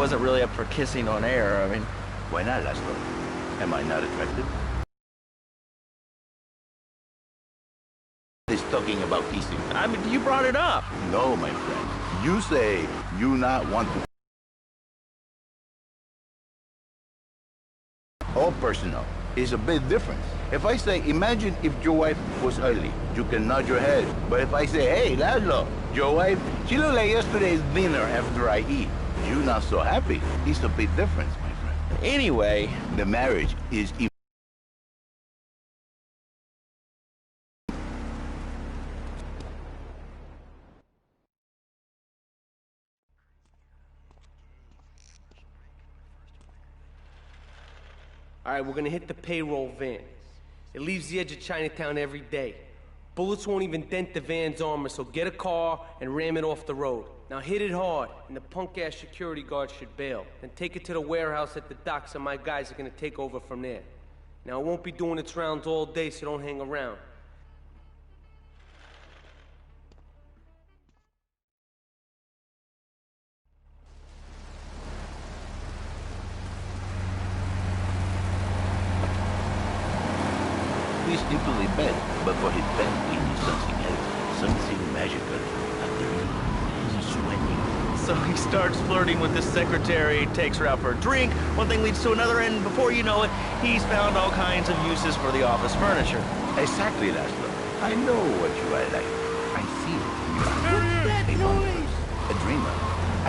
wasn't really up for kissing on air. I mean... Why not, Laszlo? Am I not attractive? He's talking about kissing. I mean, you brought it up. No, my friend. You say you not want to... All personal is a bit different. If I say, imagine if your wife was ugly, you can nod your head. But if I say, hey, Laszlo, your wife, she looked like yesterday's dinner after I eat. You not so happy. It's a big difference, my friend. Anyway, the marriage is... All right, we're gonna hit the payroll van. It leaves the edge of Chinatown every day. Bullets won't even dent the van's armor, so get a car and ram it off the road. Now hit it hard, and the punk-ass security guard should bail. Then take it to the warehouse at the docks, and my guys are gonna take over from there. Now, it won't be doing its rounds all day, so don't hang around. He's into the bed, but for his bed, he needs something else. Something magical. He's sweating. So he starts flirting with his secretary, takes her out for a drink, one thing leads to another, and before you know it, he's found all kinds of uses for the office furniture. Exactly, Laszlo. I know what you are like. I feel you are. What's that noise? A dreamer.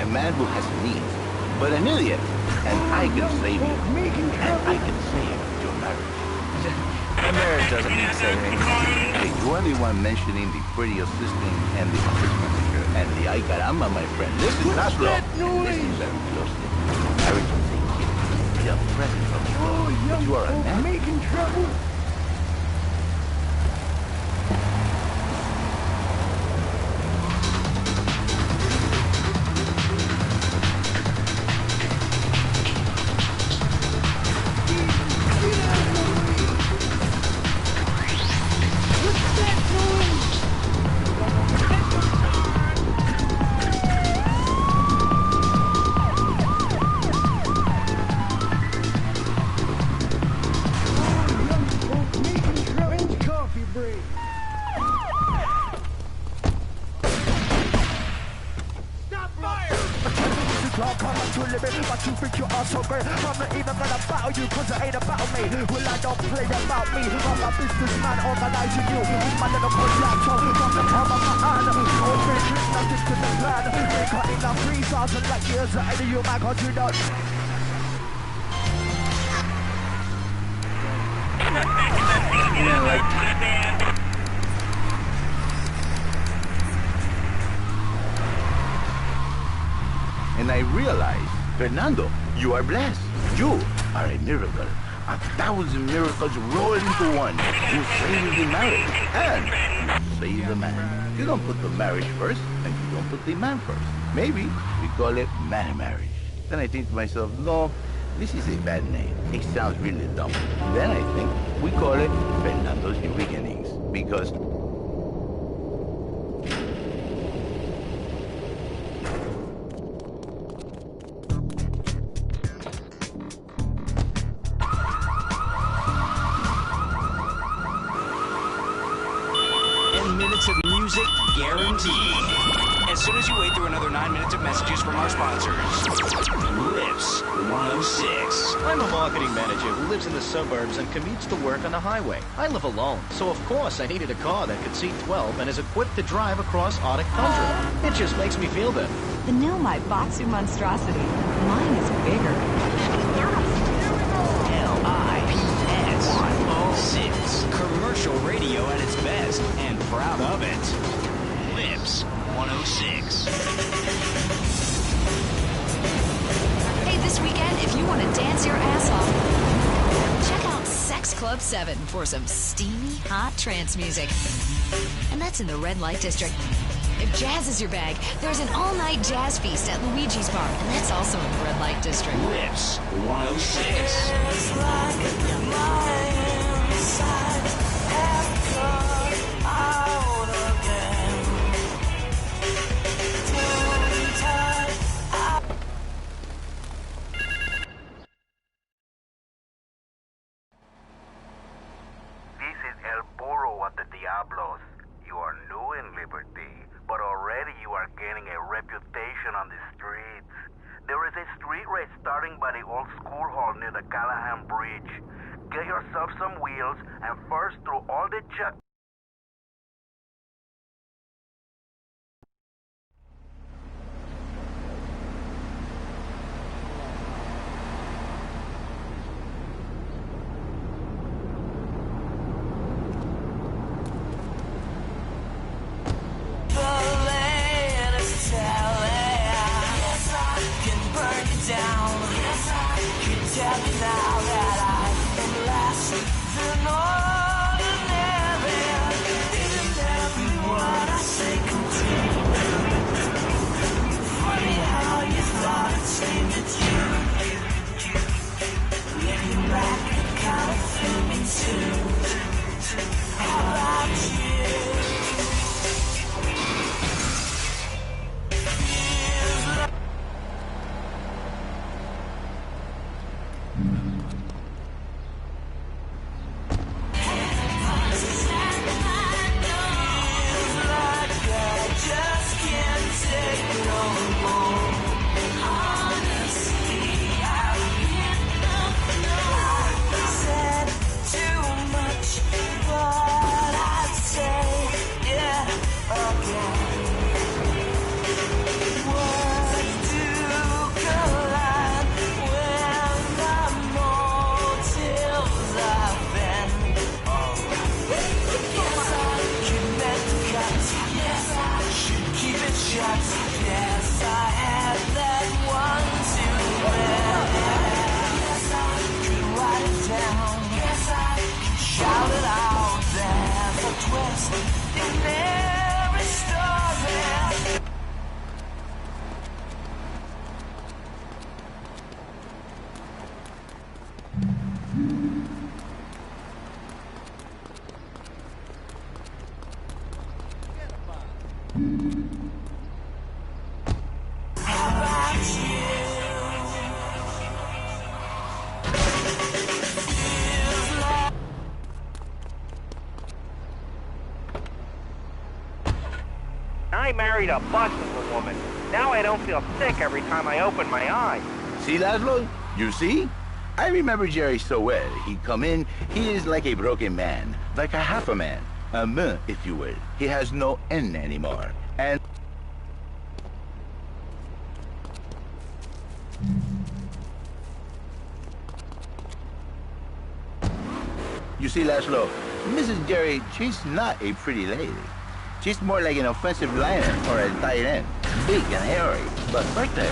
A man who has needs, but an idiot. And I can save you. And I can save your marriage. My marriage doesn't need saving. Hey, you are the one mentioning the pretty assistant and the office manager and the ay caramba, my friend. Listen, Laszlo. Listen very closely. Marriage is a gift. It's a present from the Lord. But you are a man. Making trouble. But you think you are so great. I'm not even gonna battle you, cause it ain't about me. Well, I don't play about me. I'm a businessman organizing you with my little projector from the palm of my hand. No vision, nothing to the plan. They got enough 3,000 light years ahead of you, man, cause you don't. And I realized, Fernando, you are blessed. You are a miracle. 1,000 miracles rolled into one. You save the marriage and you save the man. You don't put the marriage first and you don't put the man first. Maybe we call it man marriage. Then I think to myself, no, this is a bad name. It sounds really dumb. Then I think we call it Fernando's New Beginnings because minutes of music guaranteed. As soon as you wait through another 9 minutes of messages from our sponsors. Lips 106. I'm a marketing manager who lives in the suburbs and commutes to work on the highway. I live alone, so of course I needed a car that could seat 12 and is equipped to drive across Arctic tundra. It just makes me feel better. The new My Batsu monstrosity. Mine is bigger. LIPS 106. Commercial radio at its best, and proud of it. Lips 106. Hey, this weekend, if you want to dance your ass off, check out Sex Club 7 for some steamy, hot trance music. And that's in the Red Light District. If jazz is your bag, there's an all-night jazz feast at Luigi's Bar, and that's also in the Red Light District. Lips 106. street race starting by the old school hall near the Callahan Bridge. Get yourself some wheels and first through all the check. I married a bus of a woman. Now I don't feel sick every time I open my eyes. See, Laszlo? You see? I remember Jerry so well. He'd come in, he is like a broken man, like a half a man. A man, if you will. He has no N anymore. And... You see, Laszlo, Mrs. Jerry, she's not a pretty lady. She's more like an offensive liner or a tight end. Big and hairy, but fertile.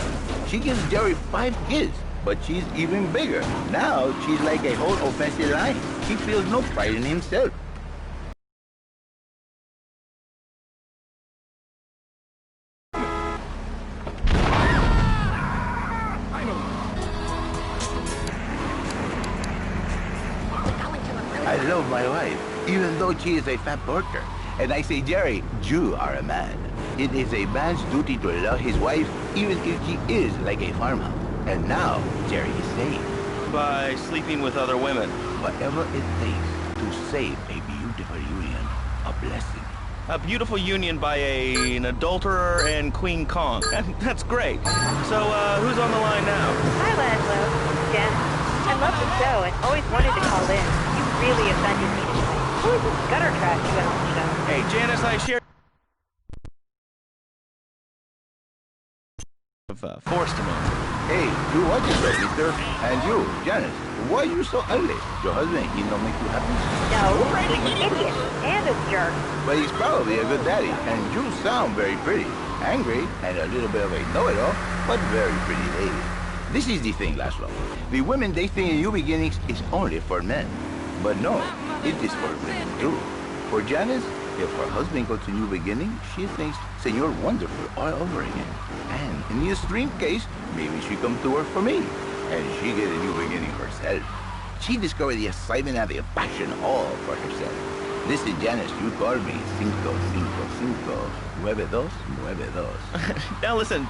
She gives Jerry 5 kids, but she's even bigger. Now, she's like a whole offensive line. He feels no pride in himself. I love my wife, even though she is a fat porker. And I say, Jerry, you are a man. It is a man's duty to love his wife, even if she is like a farmhouse. And now, Jerry is saved. By sleeping with other women. Whatever it takes to save a beautiful union, a blessing. A beautiful union by an adulterer and Queen Kong. That's great. So, who's on the line now? Hi, Laszlo. Jen. I love the show and always wanted to call in. You really offended me tonight. Who is this gutter trash you had on the show? Hey, Janice, I share... forced him in. Hey, you watch yourself, mister. And you, Janice, why are you so ugly? Your husband, he don't make you happy? No, he's an idiot and a jerk. But he's probably a good daddy, and you sound very pretty. Angry, and a little bit of a know-it-all, but very pretty lady. This is the thing, Laszlo. The women they think in New Beginnings is only for men. But no, it is for women too. For Janice, if her husband goes to New Beginning, she thinks Senor Wonderful all over again. And in the extreme case, maybe she come to work for me, and she get a new beginning herself. She discovered the excitement and the passion all for herself. This is Janice, you call me 555-9292. Now listen,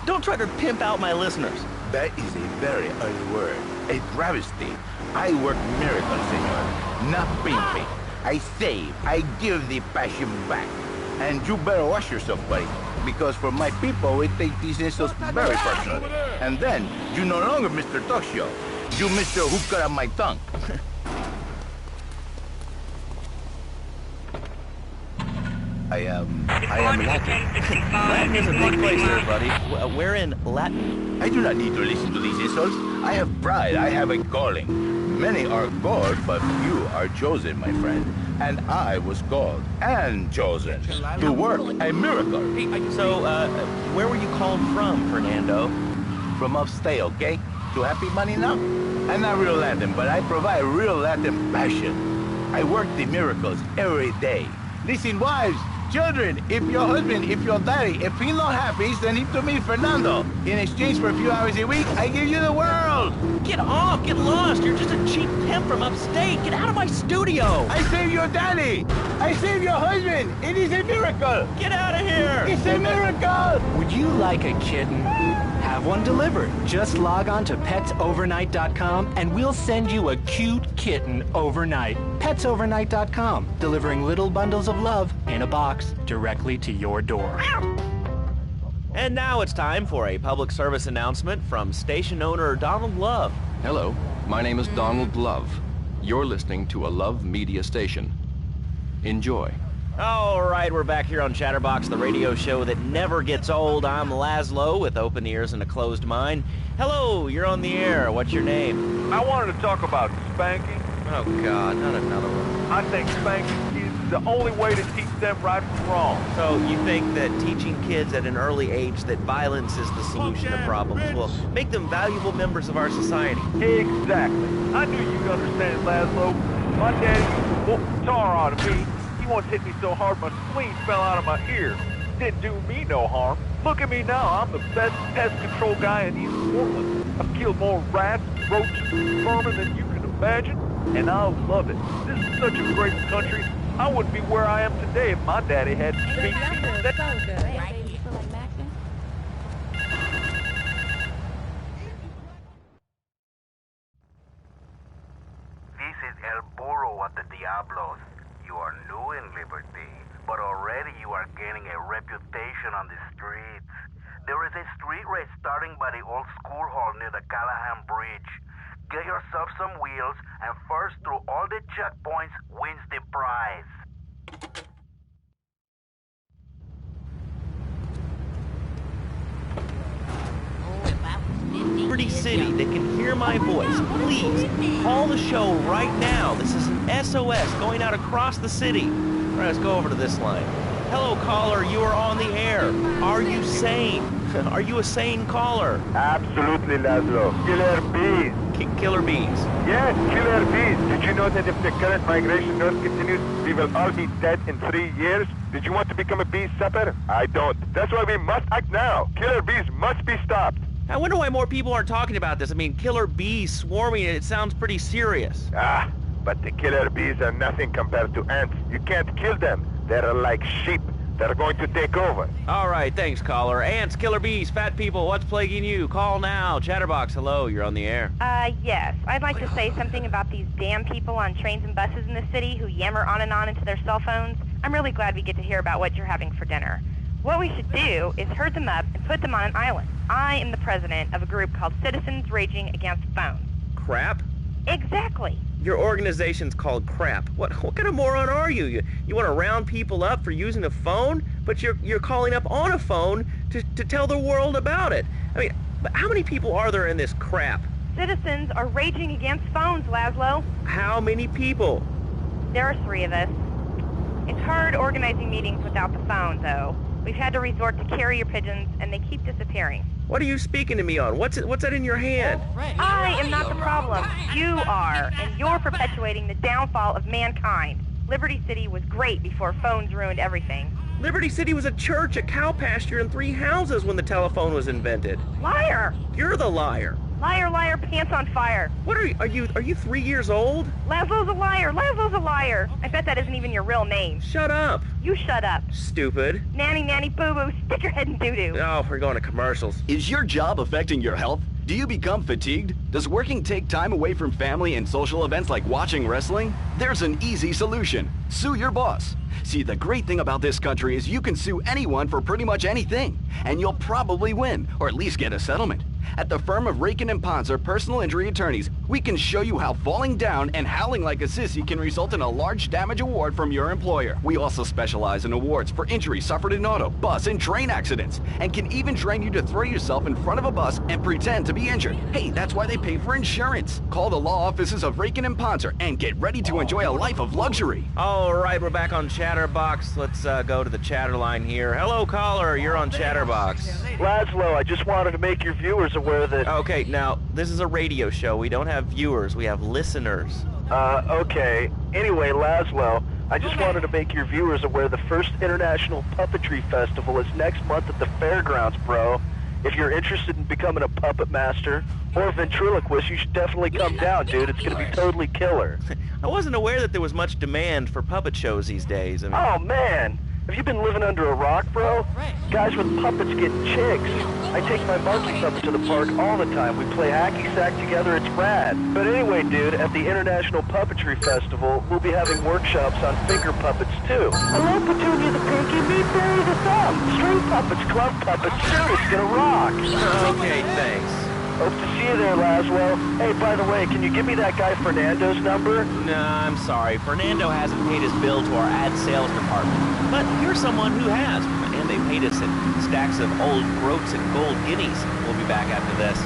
don't try to pimp out my listeners. That is a very ugly word, a travesty. I work miracles, senor, not pimping. I save, I give the passion back. And you better watch yourself, buddy. Because for my people, we take these insults very personally. And then, you no longer Mr. Talk Show. You Mr. Who Cut Out My Tongue. I am Latin. Latin is a big place there, buddy. Where in Latin? I do not need to listen to these insults. I have pride. I have a calling. Many are called, but few are chosen, my friend. And I was called and chosen to work a miracle. So, where were you called from, Fernando? From upstate, okay? To happy money now? I'm not real Latin, but I provide real Latin passion. I work the miracles every day. Listen, wives, children, if your husband, if your daddy, if he's not happy, send him to me, Fernando. In exchange for a few hours a week, I give you the world. Get off, get lost. You're just a cheap pimp from upstate. Get out of my studio. I saved your daddy. I saved your husband. It is a miracle. Get out of here. It's a miracle. Would you like a kitten? Have one delivered. Just log on to petsovernight.com and we'll send you a cute kitten overnight. Petsovernight.com, delivering little bundles of love in a box directly to your door. And now it's time for a public service announcement from station owner Donald Love. Hello, my name is Donald Love. You're listening to a Love Media station. Enjoy. All right, we're back here on Chatterbox, the radio show that never gets old. I'm Laszlo with open ears and a closed mind. Hello, you're on the air. What's your name? I wanted to talk about spanking. Oh, God, not another one. I think spanking kids is the only way to teach them right from wrong. So you think that teaching kids at an early age that violence is the solution to problems will make them valuable members of our society? Exactly. I knew you'd understand, Laszlo. My daddy used to whoop the tar out of me. He once hit me so hard my spleen fell out of my ear. Didn't do me no harm. Look at me now. I'm the best pest control guy in East Portland. I've killed more rats, roaches, and vermin than you can imagine, and I love it. This is such a great country. I wouldn't be where I am today if my daddy hadn't beat me. This is El Burro at the Diablos. You are new in Liberty, but already you are gaining a reputation on the streets. There is a street race starting by the old school hall near the Callahan Bridge. Get yourself some wheels, and first through all the checkpoints wins the prize. Liberty City that can hear my voice, please call the show right now. This is an SOS going out across the city. All right, let's go over to this line. Hello, caller. You are on the air. Are you sane? Are you a sane caller? Absolutely, Laszlo. Killer bees. Killer bees? Yes, killer bees. Did you know that if the current migration north continues, we will all be dead in 3 years? Did you want to become a bee supper? I don't. That's why we must act now. Killer bees must be stopped. I wonder why more people aren't talking about this. I mean, killer bees swarming, it sounds pretty serious. Ah, but the killer bees are nothing compared to ants. You can't kill them. They're like sheep. They're going to take over. All right, thanks, caller. Ants, killer bees, fat people, what's plaguing you? Call now. Chatterbox, hello, you're on the air. Yes. I'd like to say something about these damn people on trains and buses in the city who yammer on and on into their cell phones. I'm really glad we get to hear about what you're having for dinner. What we should do is herd them up and put them on an island. I am the president of a group called Citizens Raging Against Phones. Crap? Exactly. Your organization's called Crap. What kind of moron are you? You want to round people up for using a phone, but you're calling up on a phone to tell the world about it. I mean, how many people are there in this crap? Citizens are raging against phones, Laszlo. How many people? There are 3 of us. It's hard organizing meetings without the phone, though. We've had to resort to carrier pigeons, and they keep disappearing. What are you speaking to me on? What's that in your hand? I am not the problem. You are, and you're perpetuating the downfall of mankind. Liberty City was great before phones ruined everything. Liberty City was a church, a cow pasture, and 3 houses when the telephone was invented. Liar! You're the liar. Liar, liar, pants on fire. What are you 3 years old? Laszlo's a liar. Laszlo's a liar. I bet that isn't even your real name. Shut up. You shut up. Stupid. Nanny, nanny, boo-boo, stick your head in doo-doo. Oh, we're going to commercials. Is your job affecting your health? Do you become fatigued? Does working take time away from family and social events like watching wrestling? There's an easy solution. Sue your boss. See, the great thing about this country is you can sue anyone for pretty much anything, and you'll probably win, or at least get a settlement. At the firm of Rakin & Ponzer Personal Injury Attorneys, we can show you how falling down and howling like a sissy can result in a large damage award from your employer. We also specialize in awards for injuries suffered in auto, bus, and train accidents, and can even train you to throw yourself in front of a bus and pretend to be injured. Hey, that's why they pay for insurance. Call the law offices of Rakin & Ponzer and get ready to enjoy a life of luxury. All right, we're back on Chatterbox. Let's go to the chatter line here. Hello, caller. You're on Chatterbox. Laszlo, I just wanted to make your viewers aware that... Okay, now, this is a radio show. We don't have viewers. We have listeners. Okay. Anyway, Laszlo, I just wanted to make your viewers aware the first International Puppetry Festival is next month at the fairgrounds, bro. If you're interested in becoming a puppet master or a ventriloquist, you should definitely come down, dude. It's gonna be totally killer. I wasn't aware that there was much demand for puppet shows these days. I mean... Oh, man. Have you been living under a rock, bro? Guys with puppets get chicks. I take my monkeys up to the park all the time. We play hacky sack together. It's rad. But anyway, dude, at the International Puppetry Festival, we'll be having workshops on finger puppets, too. Hello, Petunia the Pinky. Meet Barry the Thumb. String puppets, glove puppets. Dude, it's gonna rock. Okay, thanks. Hope to see you there, Laszlo. Hey, by the way, can you give me that guy Fernando's number? Nah, I'm sorry. Fernando hasn't paid his bill to our ad sales department. But you're someone who has, and they paid us in stacks of old groats and gold guineas. We'll be back after this.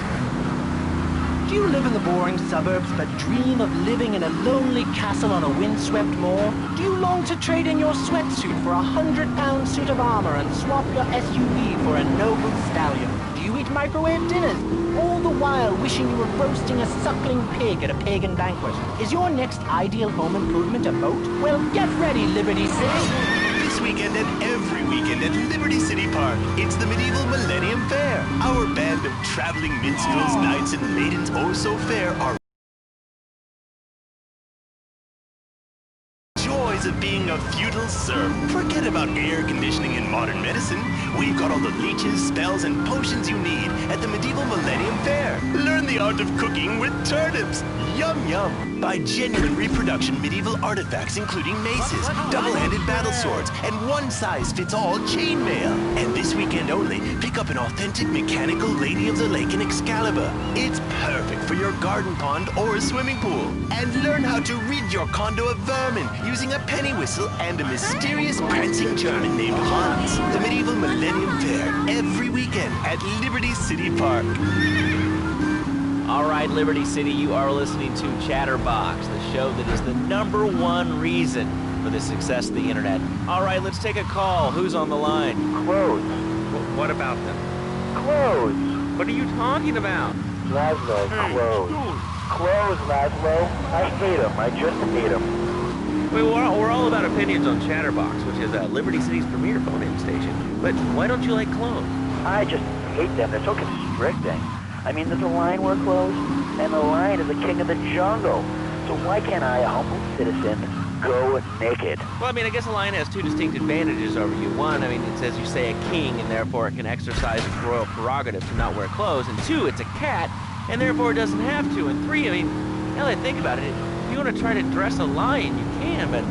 Do you live in the boring suburbs but dream of living in a lonely castle on a windswept moor? Do you long to trade in your sweatsuit for a 100-pound suit of armor and swap your SUV for a noble stallion? Do you eat microwave dinners, all the while wishing you were roasting a suckling pig at a pagan banquet? Is your next ideal home improvement a boat? Well, get ready, Liberty City! This weekend and every weekend at Liberty City Park, it's the Medieval Millennium Fair. Our band of traveling minstrels, knights, and maidens oh so fair are joys of being a feudal serf. Forget about air conditioning and modern medicine. We've got all the leeches, spells, and potions you need at the Medieval Millennium Fair. Learn the art of cooking with turnips. Yum yum. Buy genuine reproduction medieval artifacts including maces, double-handed battle swords, and one-size-fits-all chainmail. And this weekend only, pick up an authentic mechanical Lady of the Lake in Excalibur. It's perfect for your garden pond or a swimming pool. And learn how to rid your condo of vermin using a penny whistle and a mysterious prancing German named Hans. The Medieval Millennium Fair, every weekend at Liberty City Park. All right, Liberty City, you are listening to Chatterbox, the show that is the #1 reason for the success of the internet. All right, let's take a call. Who's on the line? Clothes. What about them? Clothes. What are you talking about? Laszlo, clothes. Clothes, Laszlo. I hate them. I just hate them. Wait, we're all about opinions on Chatterbox, which is Liberty City's premier phone-in station. But why don't you like clothes? I just hate them. They're so constricting. I mean, there's a lion wear clothes, and the lion is the king of the jungle. So why can't I, a humble citizen, go naked? Well, I mean, I guess a lion has two distinct advantages over you. One, I mean, it's, as you say, a king, and therefore it can exercise its royal prerogative to not wear clothes. And two, it's a cat, and therefore it doesn't have to. And three, I mean, now that I think about it, if you want to try to dress a lion, you can, but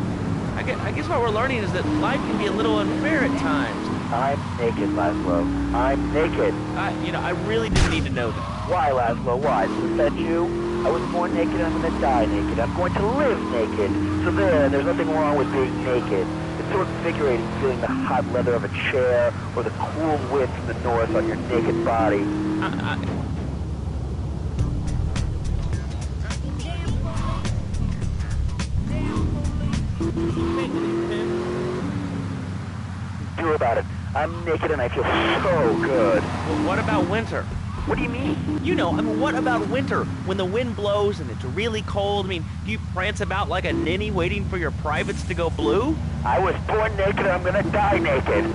I guess what we're learning is that life can be a little unfair at times. I'm naked, Laszlo. I'm naked. I really didn't need to know that. Why, Laszlo? Why? Does it offend you? I was born naked and I'm going to die naked. I'm going to live naked. So there's nothing wrong with being naked. It's so invigorating feeling the hot leather of a chair or the cool wind from the north on your naked body. Do about it. I'm naked and I feel so good. Well, what about winter? What do you mean? You know, I mean, what about winter? When the wind blows and it's really cold, I mean, do you prance about like a ninny waiting for your privates to go blue? I was born naked and I'm gonna die naked.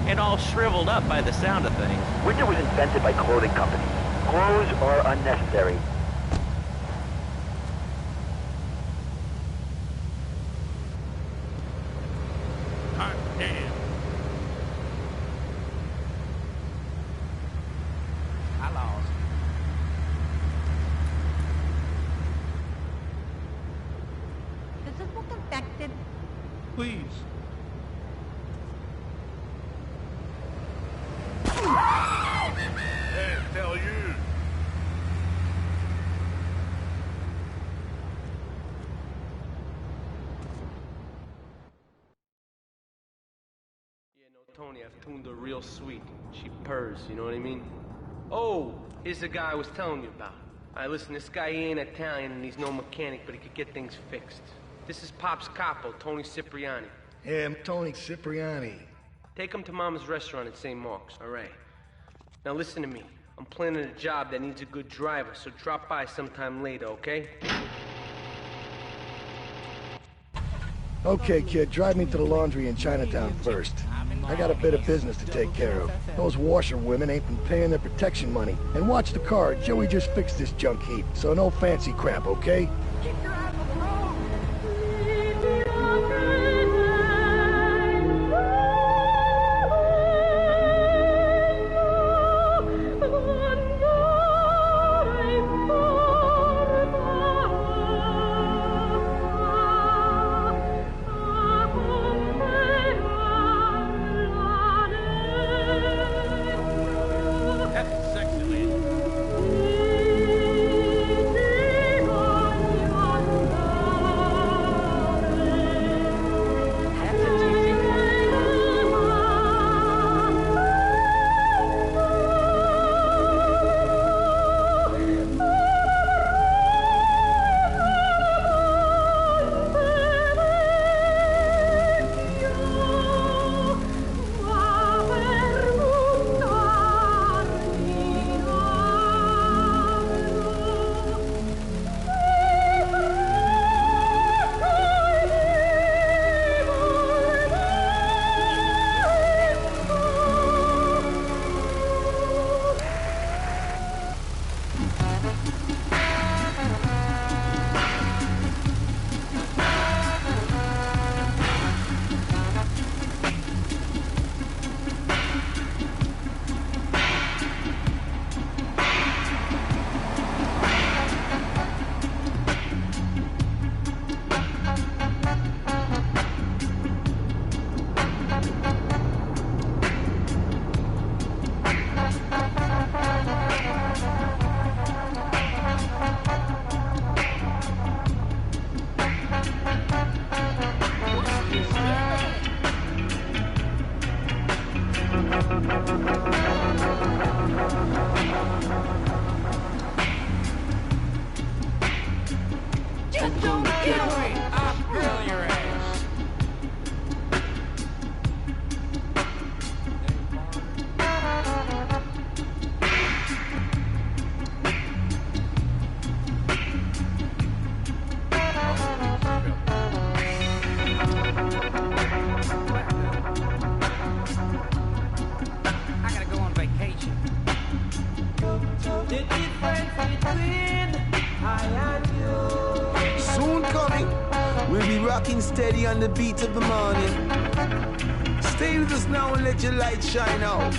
And all shriveled up by the sound of things. Winter was invented by clothing companies. Clothes are unnecessary. Hot damn. I lost. please. Hey, tell you. Tony, I've tuned her real sweet. She purrs, you know what I mean? Oh, here's the guy I was telling you about. All right, listen, this guy, he ain't Italian and he's no mechanic, but he could get things fixed. This is Pop's capo, Tony Cipriani. Yeah, I'm Tony Cipriani. Take him to Mama's restaurant at St. Mark's, all right? Now listen to me. I'm planning a job that needs a good driver, so drop by sometime later, okay? Okay, kid, drive me to the laundry in Chinatown first. I got a bit of business to take care of. Those washerwomen ain't been paying their protection money. And watch the car, Joey just fixed this junk heap, so no fancy crap, okay? Steady on the beat of the morning. Stay with us now and let your light shine out.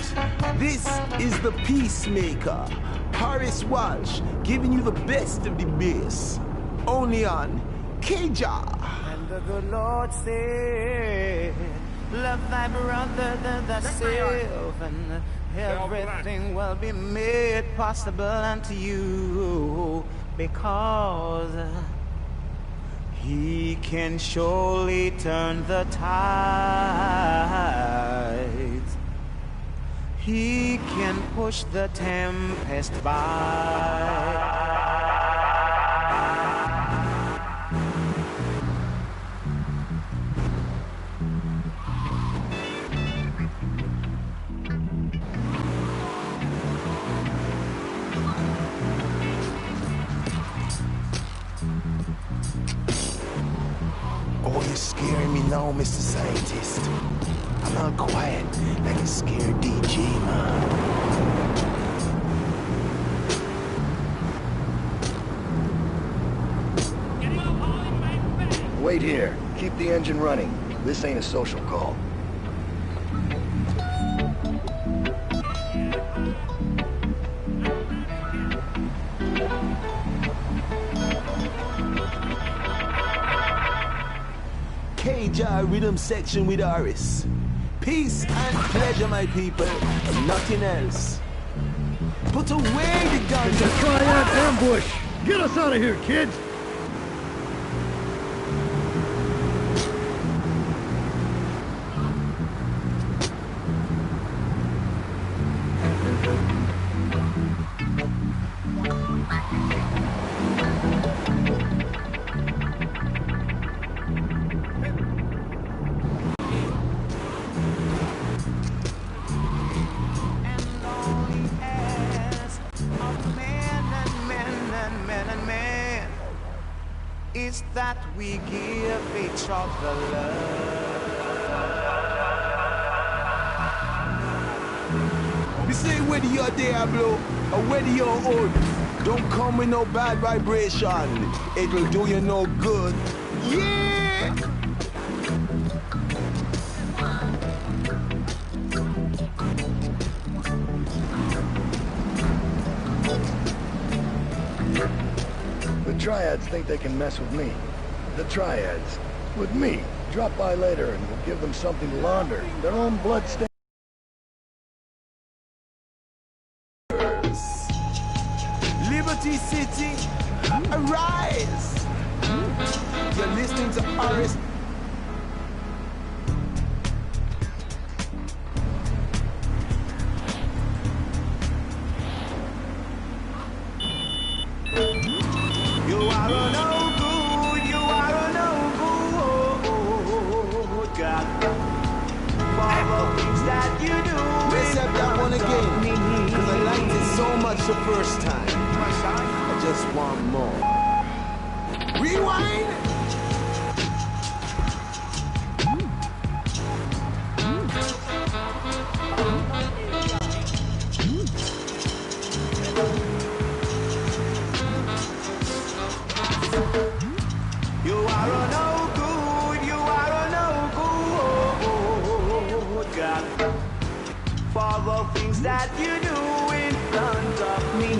This is the Peacemaker, Horace Walsh, giving you the best of the bass. Only on K-Jar. And the good Lord said, love thy brother than thyself, and everything will be made possible unto you, because He can surely turn the tides. He can push the tempest by. Oh, you're scaring me now, Mr. Scientist. I'm all quiet, like a scared DJ, man. Wait here. Keep the engine running. This ain't a social call. KJ Rhythm Section with Aris. Peace and pleasure, my people. Nothing else. Put away the guns. It's a triad ambush. Get us out of here, kids. Is that we give each other love. We say whether you're Diablo or whether you're old, don't come with no bad vibration. It'll do you no good. Yeah! The Triads think they can mess with me. The Triads. With me. Drop by later and we'll give them something to launder. Their own blood-stained... Liberty City, arise! You're listening to Aris. You are a no good, you are a no good, God. For the things that you do. Let's have that one again, because I liked it so much the first time. I just want more. Rewind! You are a no good, you are a no good, God. For the things that you do in front of me.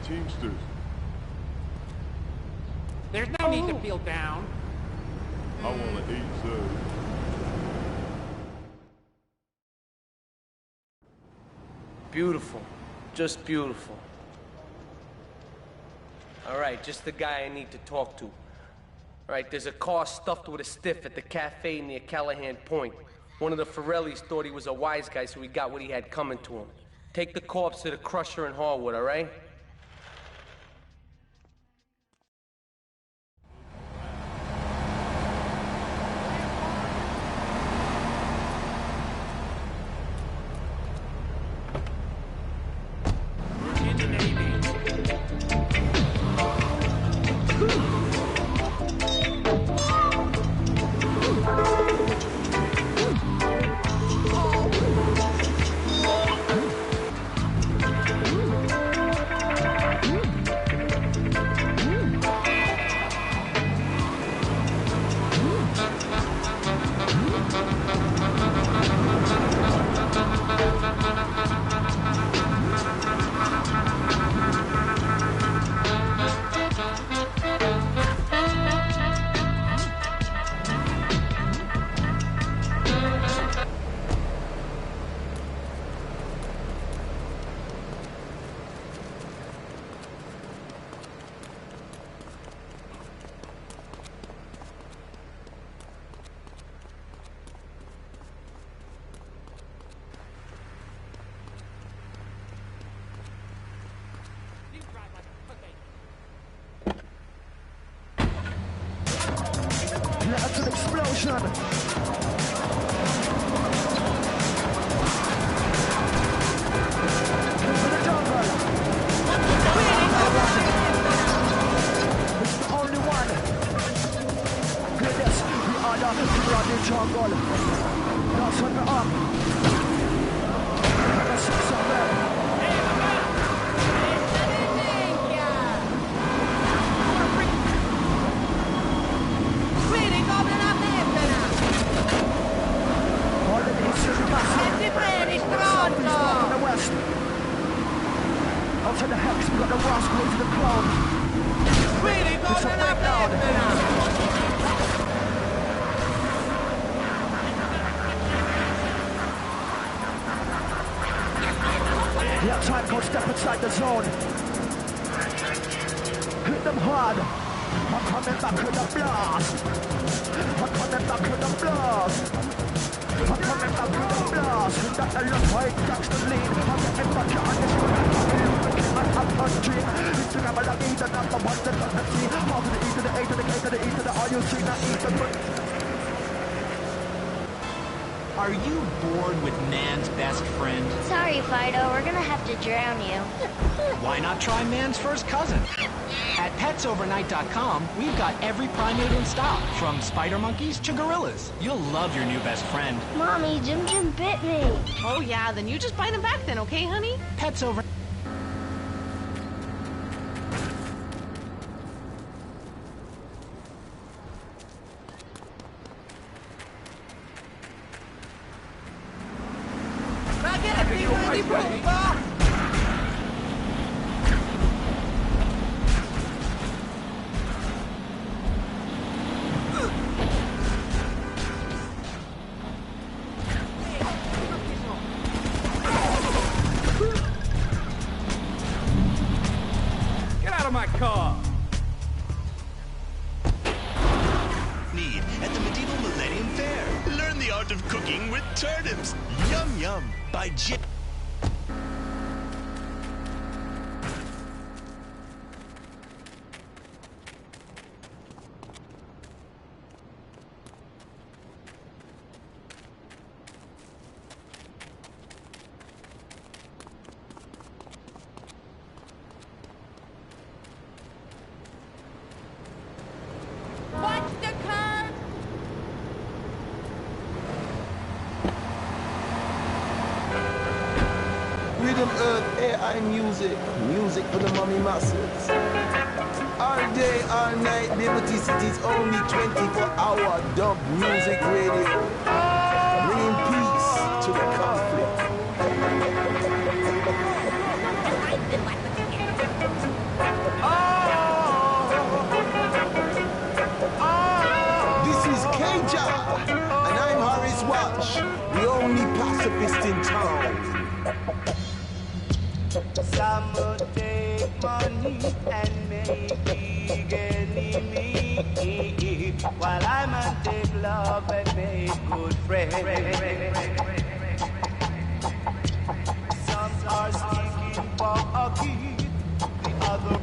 Teamsters. There's no need to feel down. I want to eat, sir. Beautiful. Just beautiful. All right, just the guy I need to talk to. All right, there's a car stuffed with a stiff at the cafe near Callahan Point. One of the Forellis thought he was a wise guy, so he got what he had coming to him. Take the corpse to the Crusher in Harwood, all right? That's an explosion! Into the jungle! It's the only Out to the hex, we got the rascal to the clown. Really It's a breakdown. Yeah, time code, step inside the zone. Hit them hard. I'm coming back with a blast. I'm coming back with a blast. I'm coming back with a blast. With that left right, that's the lead. I'm getting back on this one. I'm up on dream. Instagram, I need the number one, the number three. R to the E to the A to the K to the E to the R, you see that E to the... Are you bored with man's best friend? Sorry, Fido, we're gonna have to drown you. Why not try man's first cousin? At petsovernight.com, we've got every primate in stock, from spider monkeys to gorillas. You'll love your new best friend. Mommy, Jim bit me. Oh yeah, then you just bite him back then, okay, honey? Pets Over... Get out of my car! Need at the Medieval Millennium Fair. Learn the art of cooking with turnips. Yum yum by J. Watch the curve! Rhythm Earth AI music, music for the mommy masses. All day, all night, Liberty City's only 24-hour dub music radio. Bringing peace to the conflict. This is K-Ja, and I'm Horace Walsh, the only pacifist in town. Some would take money and make big enemy, while I might take love and make good friends. Some are speaking for a kid, the other.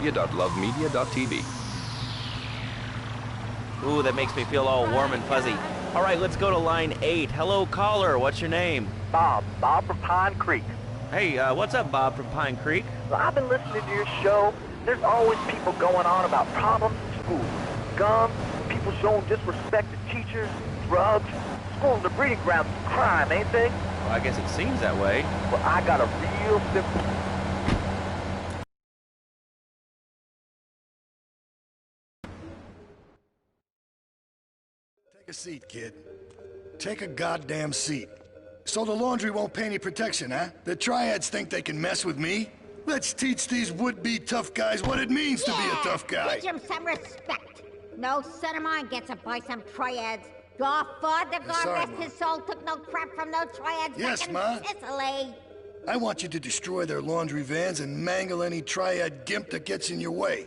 Media.lovemedia.tv. Ooh, that makes me feel all warm and fuzzy. All right, let's go to line 8. Hello, caller. What's your name? Bob from Pine Creek. Hey, what's up, Bob from Pine Creek? Well, I've been listening to your show. There's always people going on about problems in school. Guns, people showing disrespect to teachers, drugs. School's the breeding ground of crime, ain't they? Well, I guess it seems that way. Well, I got a real simple... Take a seat, kid. Take a goddamn seat. So the laundry won't pay any protection, huh? The triads think they can mess with me? Let's teach these would-be tough guys what it means to be a tough guy. Teach him some respect. No son of mine gets it by some triads. Your father, God Sorry, rest Ma. his soul, took no crap from no triads Yes, back in Ma. Sicily. I want you to destroy their laundry vans and mangle any triad gimp that gets in your way.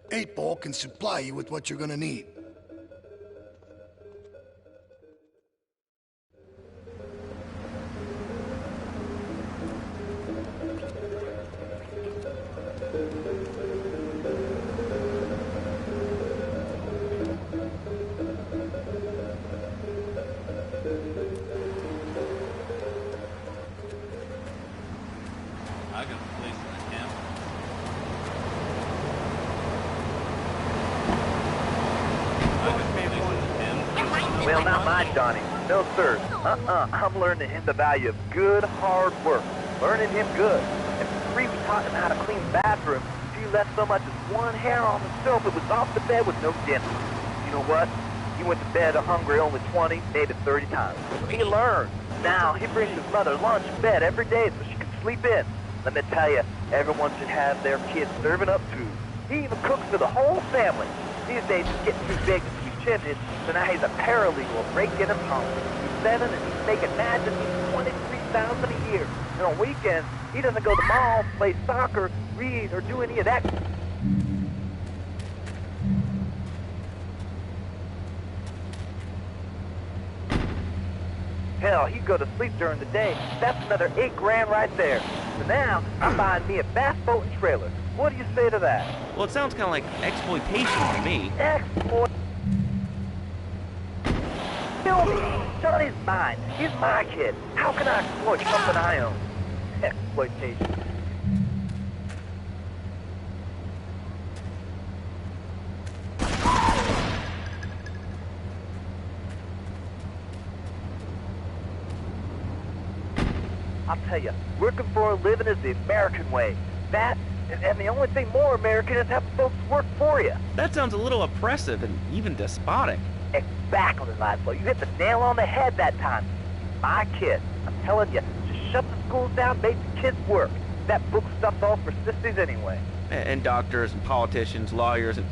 8-Ball can supply you with what you're gonna need. I got a place in the camp. Well, not mine, Johnny. No, sir. I'm learning him the value of good, hard work. Learning him good. And for free, we taught him how to clean the bathroom. If he left so much as one hair on himself, it was off the bed with no dinner. You know what? He went to bed hungry only 20, maybe 30 times. He learned. Now, he brings his mother lunch in bed every day so she can sleep in. Let me tell you, everyone should have their kids serving up food. He even cooks for the whole family. These days, he's getting too big to be tempted, so now he's a paralegal breaking him home. He's 7 and he's making imagine $23,000 a year. And on weekends, he doesn't go to the mall, play soccer, read, or do any of that. Hell, he'd go to sleep during the day. That's another $8 grand right there. So now, I'm buying me a bass boat and trailer. What do you say to that? Well, it sounds kind of like exploitation to me. Exploit? Kill me. Johnny's mine. He's my kid. How can I exploit something I own? Exploitation. I'll tell you, working for a living is the American way. That, and the only thing more American is having folks work for you. That sounds a little oppressive and even despotic. Exactly, Laszlo. You hit the nail on the head that time. My kid, I'm telling you, just shut the schools down, make the kids work. That book stuff's all for sissies anyway. And doctors and politicians, lawyers, and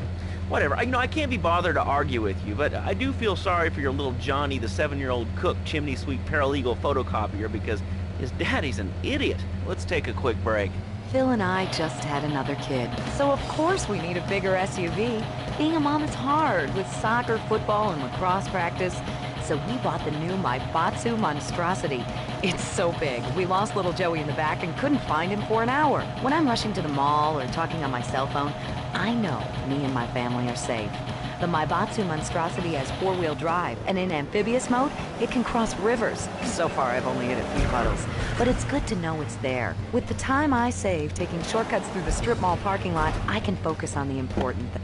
whatever. I can't be bothered to argue with you, but I do feel sorry for your little Johnny, the 7-year-old cook, chimney sweep paralegal photocopier, because his daddy's an idiot. Let's take a quick break. Phil and I just had another kid, so of course we need a bigger SUV. Being a mom is hard with soccer, football, and lacrosse practice. So we bought the new Maibatsu Monstrosity. It's so big, we lost little Joey in the back and couldn't find him for an hour. When I'm rushing to the mall or talking on my cell phone, I know me and my family are safe. The Maibatsu Monstrosity has 4-wheel drive, and in amphibious mode, it can cross rivers. So far, I've only hit a few puddles, but it's good to know it's there. With the time I save taking shortcuts through the strip mall parking lot, I can focus on the important things.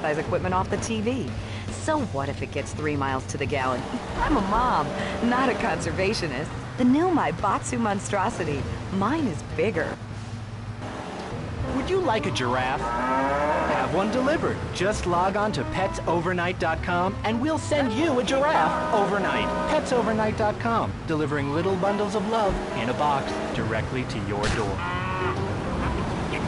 Equipment off the TV. So what if it gets 3 miles to the gallon? I'm a mom, not a conservationist. The new Maibatsu Monstrosity. Mine is bigger. Would you like a giraffe? Have one delivered. Just log on to petsovernight.com and we'll send you a giraffe overnight. Petsovernight.com, delivering little bundles of love in a box directly to your door.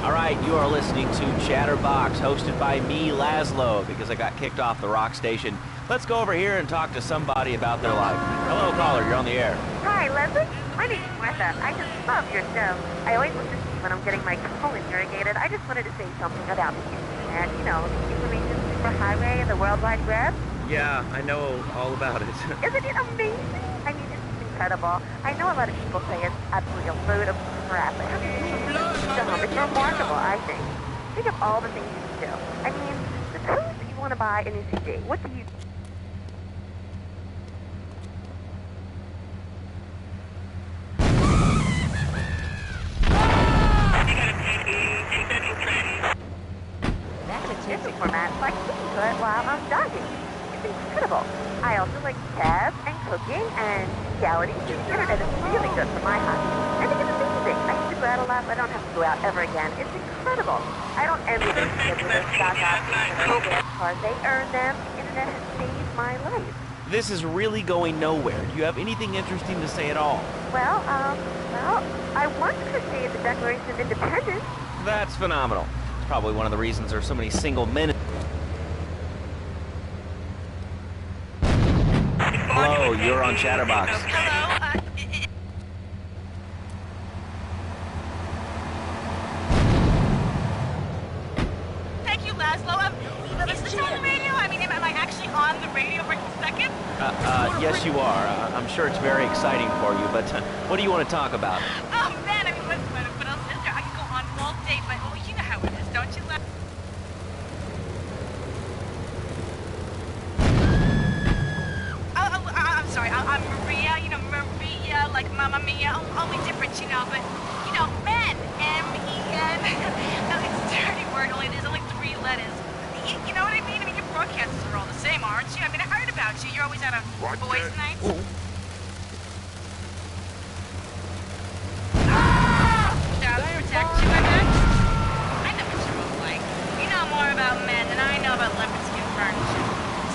All right, you are listening to Chatterbox, hosted by me, Laszlo, because I got kicked off the rock station. Let's go over here and talk to somebody about their life. Hello, caller, you're on the air. Hi, Leslie. My name's Martha. I just love your show. I always listen to you when I'm getting my colon irrigated. I just wanted to say something about the internet. You know, the information superhighway and the World Wide Web. Yeah, I know all about it. Isn't it amazing? I mean, it's incredible. I know a lot of people say it's absolutely a load of crap, but have you seen some It's remarkable, I think. Think of all the things you can do. I mean, suppose you want to buy a new CD. What do you... That's a Different format, like listening to it while I'm jogging. It's incredible. I also like jazz and cooking and reality. The internet is really good for my hobby. I think it's amazing. I used to go out a lot, but I don't have to go out ever again. It's incredible. I don't envy those kids with their stock options and their gas cars. They earn them. The internet has saved my life. This is really going nowhere. Do you have anything interesting to say at all? Well, I once crocheted the Declaration of Independence. That's phenomenal. It's probably one of the reasons there's so many single men. Hello, you're on Chatterbox. Hello, thank you, Laszlo. Is this on the radio? I mean, am I actually on the radio right this second? Yes, you are. I'm sure it's very exciting for you, but what do you want to talk about? Oh, man, I mean, what else is there? I could go on all day, but you know how it is, don't you, Laszlo? I'm sorry, I'm Maria, you know, Maria, like Mamma Mia, only different, you know, but, you know, men, M-E-N, it's a dirty word, there's only 3 letters. You know what I mean? I mean, your broadcasters are all the same, aren't you? I mean, I heard about you. You're always out on boys' nights. Child protect you, I bet. I know what you're all like. You know more about men than I know about leopard skin furniture.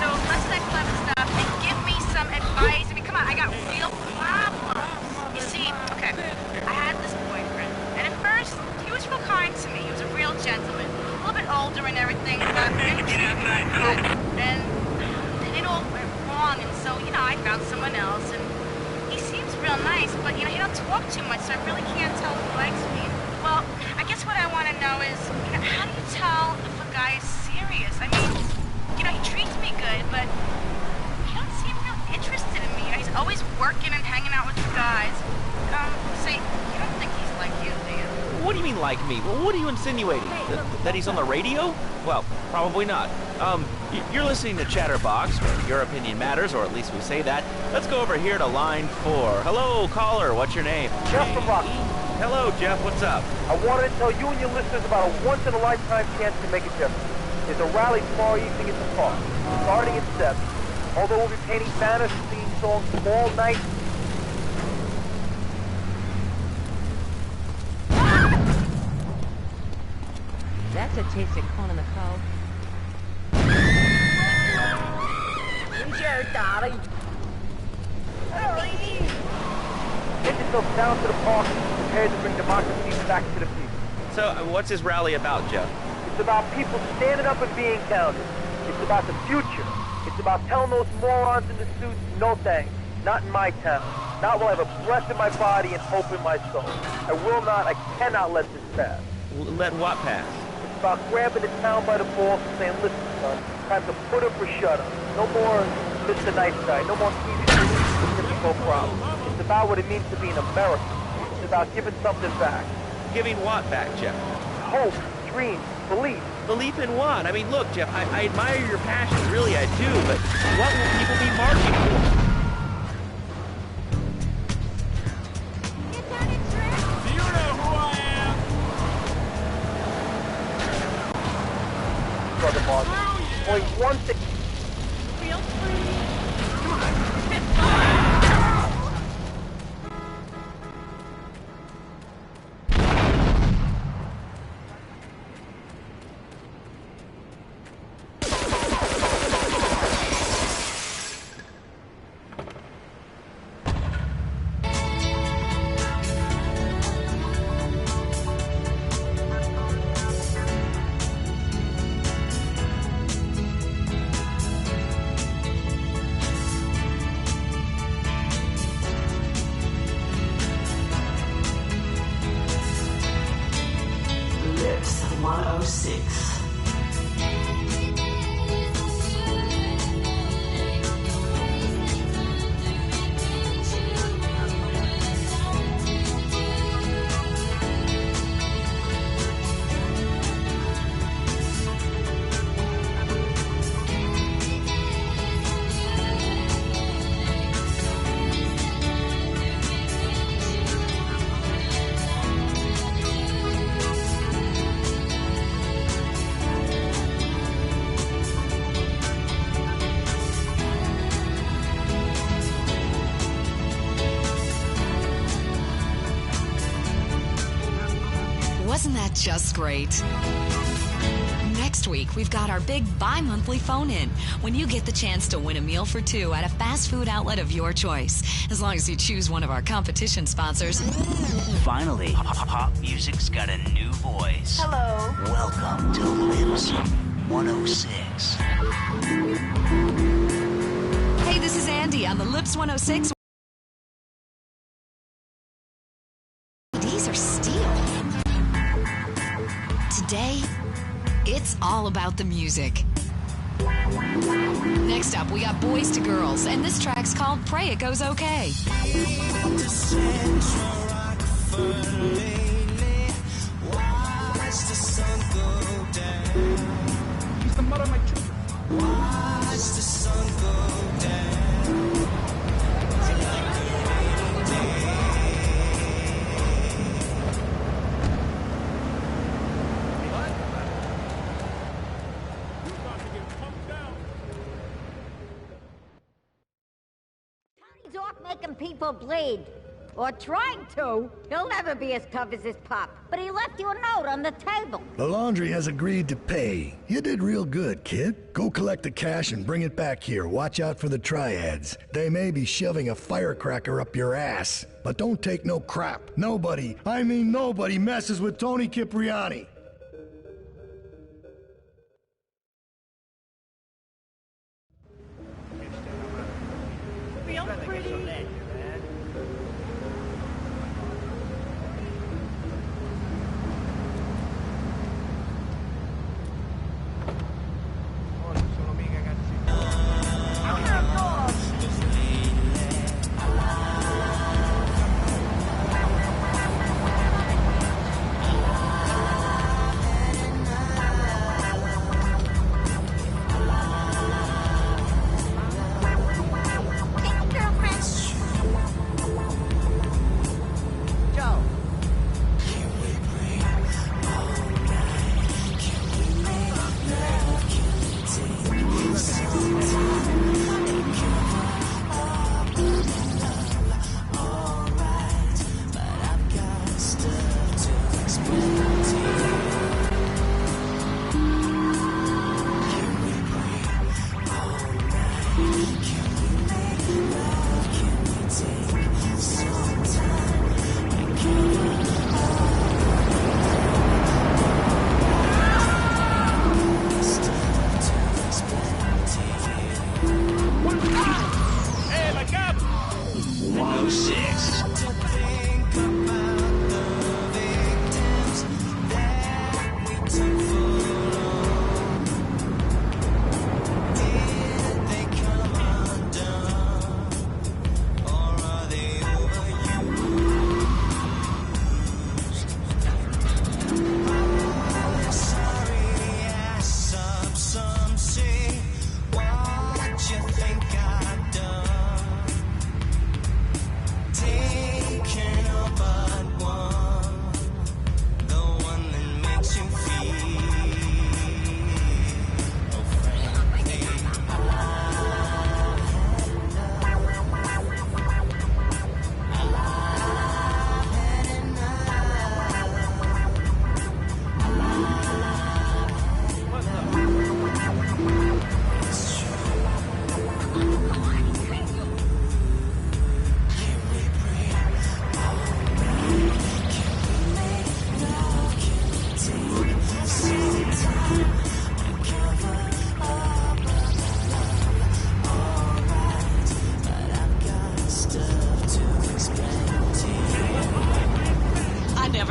So let's that clever stuff and give me some advice. I mean, come on, I got real problems. You see, okay, I had this boyfriend, and at first, he was real kind to me. He was a real gentleman. A little bit older and everything, but and it all went wrong, and so, you know, I found someone else, and he seems real nice, but, you know, he don't talk too much, so I really can't tell if he likes me. Well, I guess what I want to know is, you know, how do you tell if a guy is serious? I mean, you know, he treats me good, but he don't seem real interested in me. You know, he's always working and hanging out with the guys. Say, you don't think he's like you, do you? What do you mean, like me? Well, what are you insinuating? That he's on the radio? Well, probably not. You're listening to Chatterbox, where your opinion matters, or at least we say that. Let's go over here to line 4. Hello, caller. What's your name? Jeff from Rocky. Hello, Jeff. What's up? I wanted to tell you and your listeners about a once-in-a-lifetime chance to make a difference. There's a rally tomorrow evening at the park, starting at 7. Although we'll be painting banners and singing songs all night. That's a tasty corn in the cob. Enjoy, darling. Get yourself down to the park and prepare to bring democracy back to the people. So, what's this rally about, Jeff? It's about people standing up and being counted. It's about the future. It's about telling those morons in the suits, no thanks. Not in my town. Not while I have a breath in my body and hope in my soul. I cannot let this pass. Let what pass? It's about grabbing the town by the balls and saying, listen, son, time to put up or shut up. No more Mr. Nice Guy. No more easy solutions to no problem. It's about what it means to be an American. It's about giving something back. Giving what back, Jeff? Hope, dreams, belief. Belief in what? I mean, look, Jeff, I admire your passion, really I do, but what will people be marching for? Do you know who I am? Brother Martin. Only one thing. Real free. Lips 106. Wasn't that just great? Next week, we've got our big bi-monthly phone-in, when you get the chance to win a meal for two at a fast food outlet of your choice, as long as you choose one of our competition sponsors. Finally, pop music's got a new voice. Hello. Welcome to Lips 106. Hey, this is Andy on the Lips 106. These are steel. Today, it's all about the music. Next up, we got Boys to Girls, and this track's called Pray It Goes Okay. Watch the sun go down. He's the mother of my children. Watch the sun go down. He's off making people bleed. Or trying to. He'll never be as tough as his pop. But he left you a note on the table. The laundry has agreed to pay. You did real good, kid. Go collect the cash and bring it back here. Watch out for the triads. They may be shoving a firecracker up your ass. But don't take no crap. Nobody, I mean nobody, messes with Tony Cipriani. Real pretty.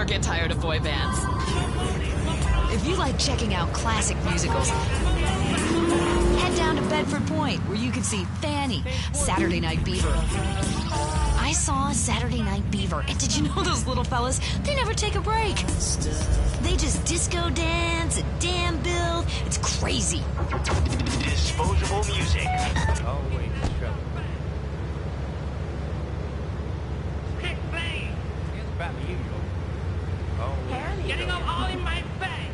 Get tired of boy bands. If you like checking out classic musicals, head down to Bedford Point, where you can see Fanny, Saturday Night Beaver. I saw Saturday Night Beaver, and did you know those little fellas? They never take a break. They just disco dance and damn bill. It's crazy. Disposable music. Oh, wait, trouble. It's about the usual. Oh, Getting them all in my bag.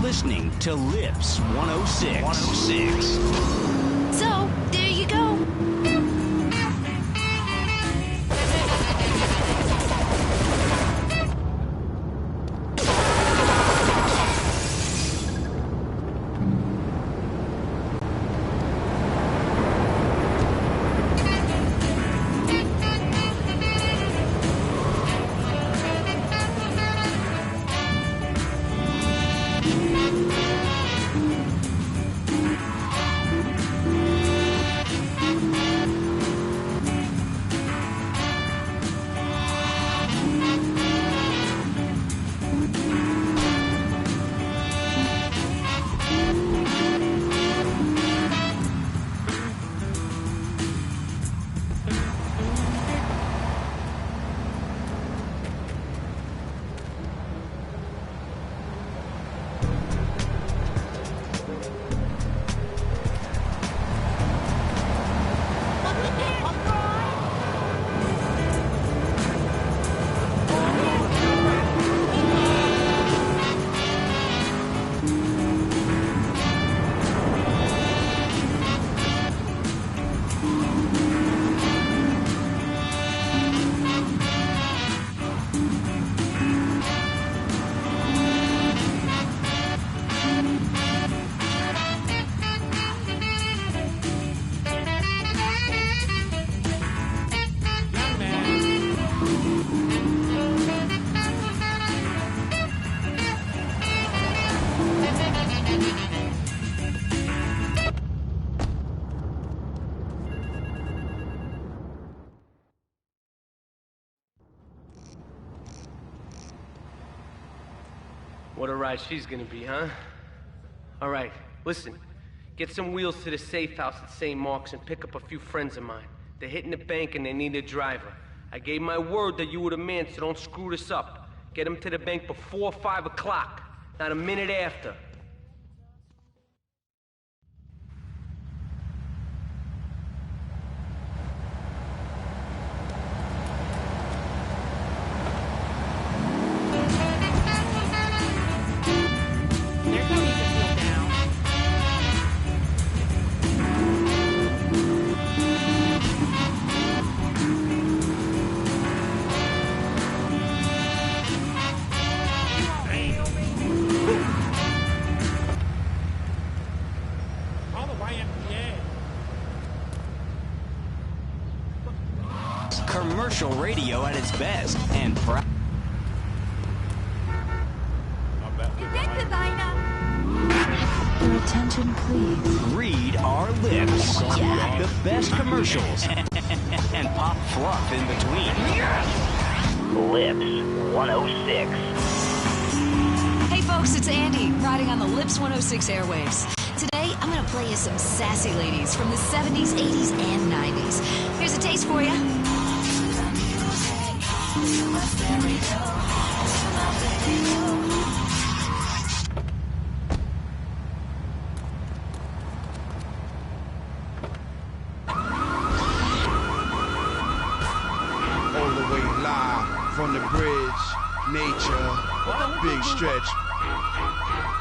Listening to Lips 106. 106. So, there you go. What a ride she's gonna be, huh? All right, listen. Get some wheels to the safe house at St. Mark's and pick up a few friends of mine. They're hitting the bank and they need a driver. I gave my word that you were the man, so don't screw this up. Get them to the bank before 5 o'clock, not a minute after. Commercial radio at its best and Your attention, please. Read our lips. Yeah. The best commercials and pop fluff in between. Lips 106. Hey folks, it's Andy, riding on the Lips 106 airwaves. Today, I'm gonna play you some sassy ladies from the 70s, 80s, and 90s. Here's a taste for you. All the way live from the bridge, nature, big stretch.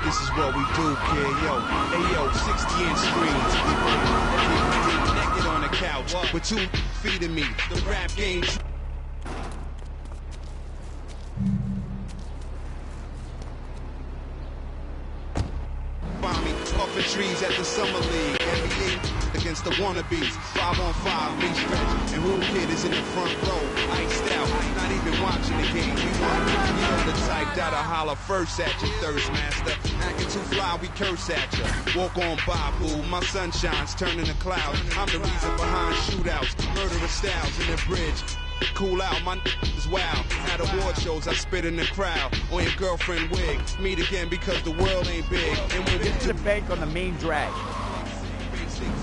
This is what we do, kid. Yo, hey yo, 60-inch screens. Naked on the couch with 2 feet of me. The rap game. Off the trees at the Summer League. NBA against the wannabes. 5-on-5, big stretch. And Little kid is in the front row, iced out, not even watching the game. We won. You know the type that'll holler first at you, thirst master. Acting too fly, we curse at you. Walk on by, boo. My sunshine's turning to clouds. I'm the reason behind shootouts, murderous styles in the bridge. Cool out, my is wild. At award shows, I spit in the crowd. On your girlfriend wig. Meet again because the world ain't big. And when we Get to the bank on the main drag.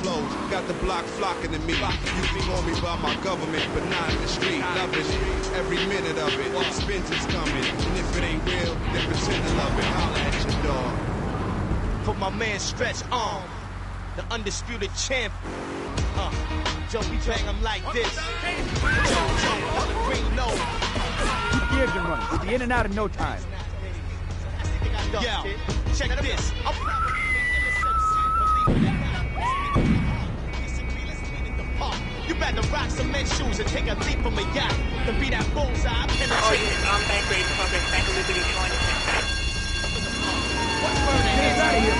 Flows, got the block flocking to me. You can call me by my government, but not in the street. Loving it, every minute of it. Spencer's coming, and if it ain't real, then pretend to love it. Holla at your dog. For my man Stretch Arm, the undisputed champ. Joe, we bang him like this. Green low. Keep the engine running. We'll be in and out in no time. Yo, check this. You better rock some men's shoes and take a leap from a yacht. To be that bullseye, I penetrate. I'm back ready for progress. Back to Liberty 20. What's burning? Hands out of here.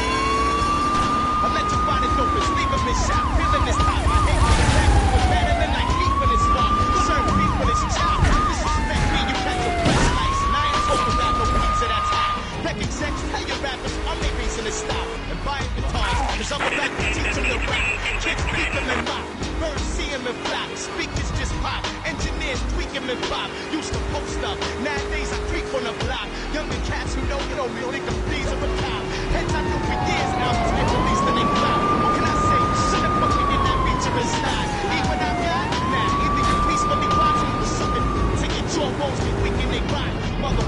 I let you find his opus, leave him in shot, feeling his top. I hate when the back was better than like beef in his spot. Serve beef with his chop. Disrespect me, you catch a press slice. And I ain't talking about no pizza that's hot. Rec execs, tell your rappers I'm their reason to stop. And buying guitars, cause I'm about to teach them to rap. Kids beat them and mock. Birds see him and flock. Speakers just pop. Engineers tweak him and pop. Used to post up. Nowadays I creep on the block. Younger cats who don't know me think I'm these of a cop. Heads I knew for years now. Get released and they clout. What can I say? Should have put me in that featureless style. Even I'm not now. Either you peacefully watch me or something. Take your jawbones be weak and they rot. Mother.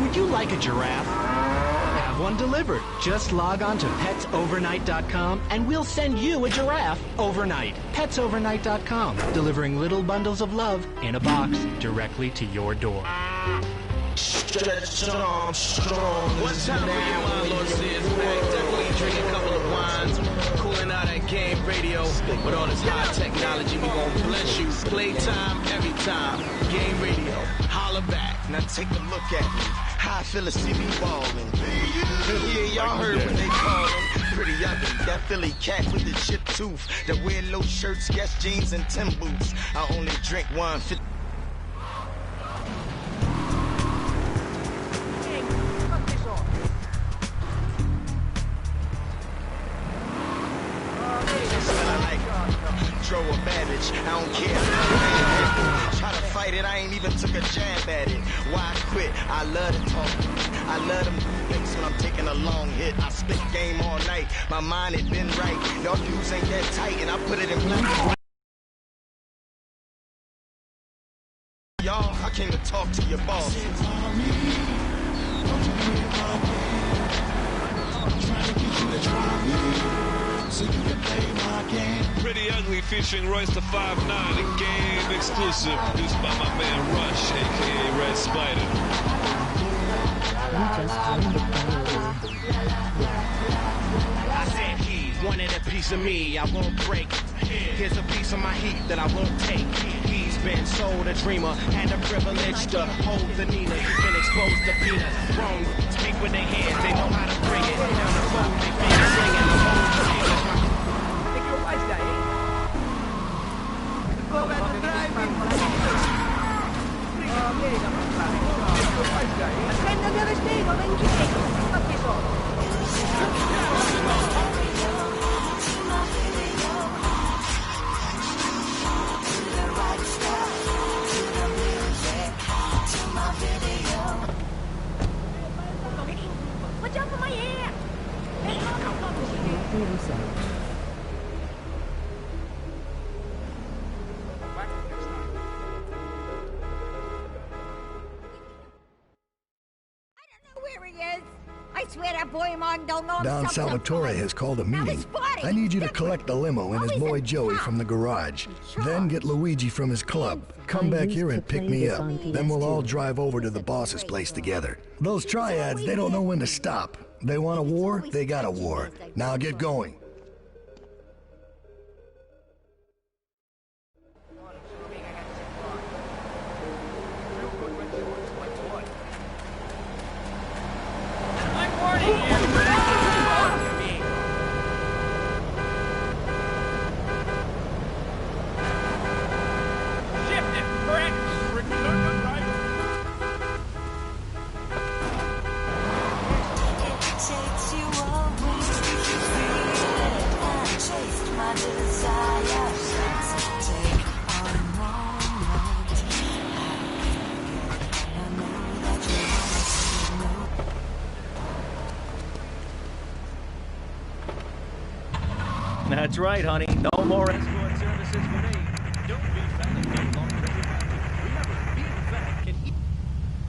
Would you like a giraffe? Have one delivered. Just log on to petsovernight.com and we'll send you a giraffe overnight. Petsovernight.com, delivering little bundles of love in a box directly to your door. Stretch arm strong. What time we get my Lord is back? Definitely drink a couple of wines. Cooling out at game radio. With all this high technology, we gon' bless you. Playtime every time. Game radio. Holla back. Now take a look at me. How I feel to see me ballin'. Yeah, y'all heard what they call him. Pretty ugly, that Philly cat with the chip tooth. That wear low shirts, Guess jeans, and Tim boots. I only drink 150. Throw a babbage, I don't care. Try to fight it, I ain't even took a jab at it. Why quit? I love to talk. I love them things when I'm taking a long hit. I spit game all night. My mind had been right. Y'all dudes ain't that tight, and I put it in black and white. Y'all, I came to talk to your boss. So you can play my game. Pretty Ugly featuring Royce the 5'9", a game exclusive produced by my man Rush, aka Red Spider. I said he wanted a piece of me, I won't break. Here's a piece of my heat that I won't take. He's been sold a dreamer, had the privilege to hold the Nina. He's been exposed to peanut. Grown, speak with their hands, they know how to bring it. Down the road, they feel singing the whole thing. Take your wife's guy, eh? Go back to driving. Okay, take your wife's guy, eh? Attendo di vestito, ben chiesto. Fatti solo. Watch out for my hair! Hey, no. Where he is? I swear that boy of mine don't know Don himself Salvatore has called a meeting. I need you to collect the limo and his boy Joey from the garage. Then get Luigi from his club. Come back here and pick me up. Then we'll all drive over to the boss's place together. Those triads, they don't know when to stop. They want a war, they got a war. Now get going. That's right, honey. No more escort services for me. Don't be fat no longer than you have to. Remember, being fat can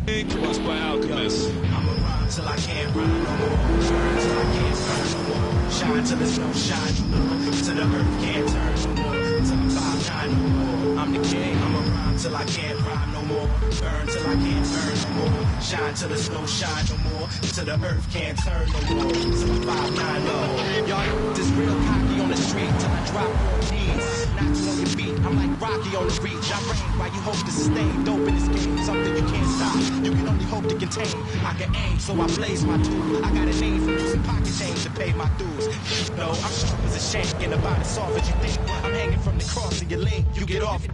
eat. To us by Alchemist. I'ma rhyme till I can't rhyme no more. Burn till I can't burn no more. Shine till there's no shine no more. Till the earth can't turn no more. Till I'm 5'9" no more. I'm the king. I'ma rhyme till I can't rhyme no more. Burn till I can't burn no more. Shine till there's no shine no more. Till the earth can't turn no more. Till I'm 5'9" no more. Y'all just real cocky on the street till I drop on knees. Knock you on your feet. I'm like Rocky on the reach. I reign while you hope to sustain. Dope in this game. Something you can't stop. You can only hope to contain. I can aim, so I blaze my tool. I got a name from using pocket change to pay my dues. No, I'm sharp as a shank and about as soft as you think. I'm hanging from the cross of your link. You get off.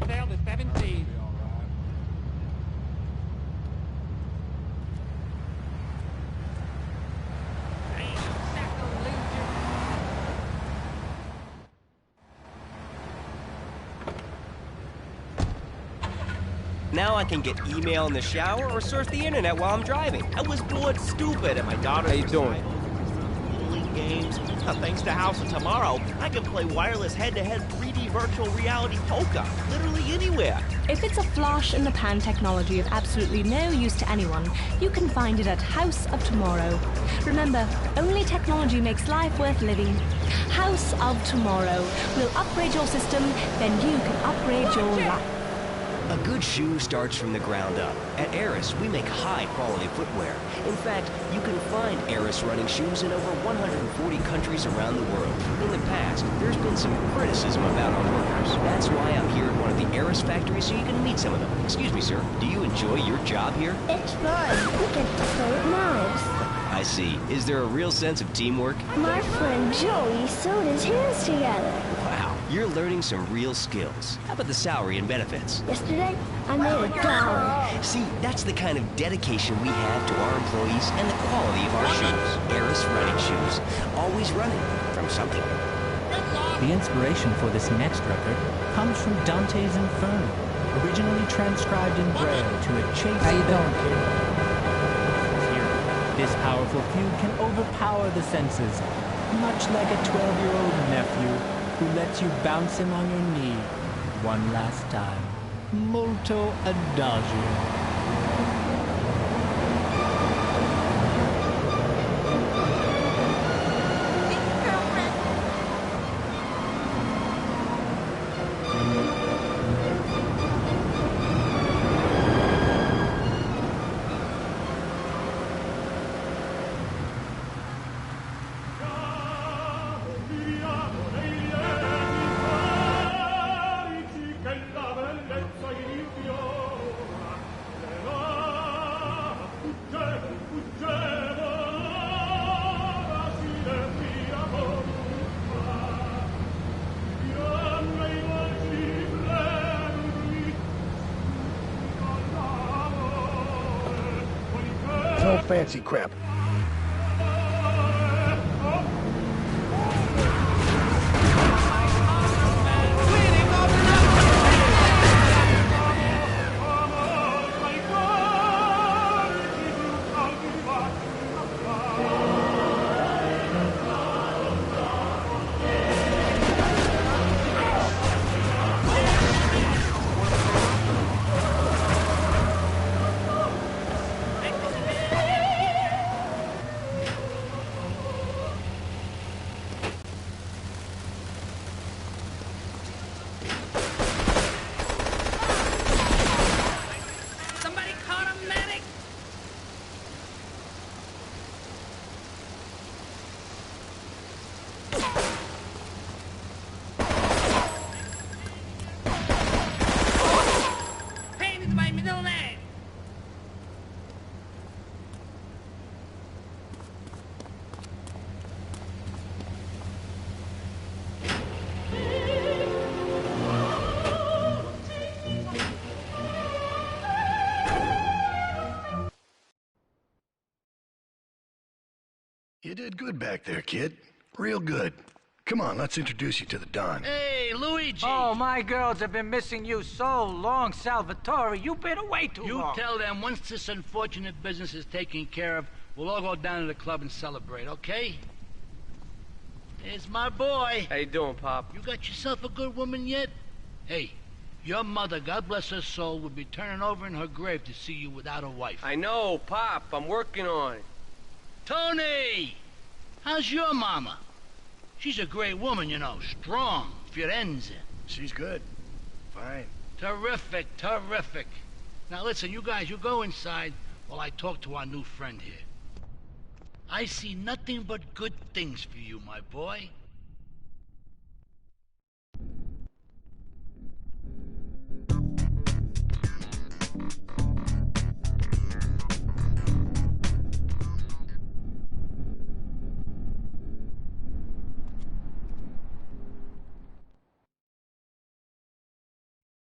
Now I can get email in the shower or surf the internet while I'm driving. I was bored stupid at my daughter's. How you doing? League games. Now, thanks to House of Tomorrow, I can play wireless head-to-head 3D virtual reality poker literally anywhere. If it's a flash-in-the-pan technology of absolutely no use to anyone, you can find it at House of Tomorrow. Remember, only technology makes life worth living. House of Tomorrow. We'll upgrade your system, then you can upgrade your life. A good shoe starts from the ground up. At Eris, we make high-quality footwear. In fact, you can find Eris running shoes in over 140 countries around the world. In the past, there's been some criticism about our workers. That's why I'm here at one of the Eris factories so you can meet some of them. Excuse me, sir. Do you enjoy your job here? It's fun. We get to play with knives. I see. Is there a real sense of teamwork? My friend Joey sewed his hands together. Wow, you're learning some real skills. How about the salary and benefits? Yesterday, I made $1. See, that's the kind of dedication we have to our employees and the quality of our shoes. Eris running shoes. Always running from something. The inspiration for this next record comes from Dante's Inferno, originally transcribed in Braille to a chaste... How you doing, kid? This powerful fugue can overpower the senses, much like a 12-year-old nephew who lets you bounce him on your knee one last time. Molto adagio. No fancy crap. You did good back there, kid. Real good. Come on, let's introduce you to the Don. Hey, Luigi! Oh, my girls have been missing you so long, Salvatore. You've been away too long. You tell them once this unfortunate business is taken care of, we'll all go down to the club and celebrate, okay? It's my boy. How you doing, Pop? You got yourself a good woman yet? Hey, your mother, God bless her soul, would be turning over in her grave to see you without a wife. I know, Pop. I'm working on it. Tony! How's your mama? She's a great woman, you know. Strong. Firenze. She's good. Fine. Terrific, terrific. Now listen, you guys, you go inside while I talk to our new friend here. I see nothing but good things for you, my boy.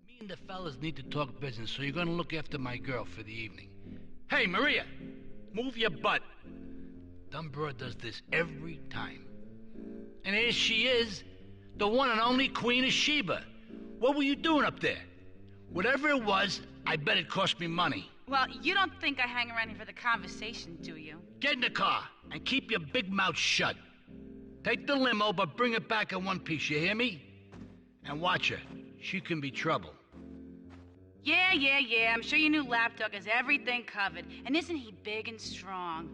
Me and the fellas need to talk business, so you're gonna look after my girl for the evening. Hey, Maria! Move your butt. Dumb broad does this every time. And here she is, the one and only Queen of Sheba. What were you doing up there? Whatever it was, I bet it cost me money. Well, you don't think I hang around here for the conversation, do you? Get in the car and keep your big mouth shut. Take the limo, but bring it back in one piece, you hear me? And watch her. She can be trouble. Yeah. I'm sure your new lapdog has everything covered. And isn't he big and strong?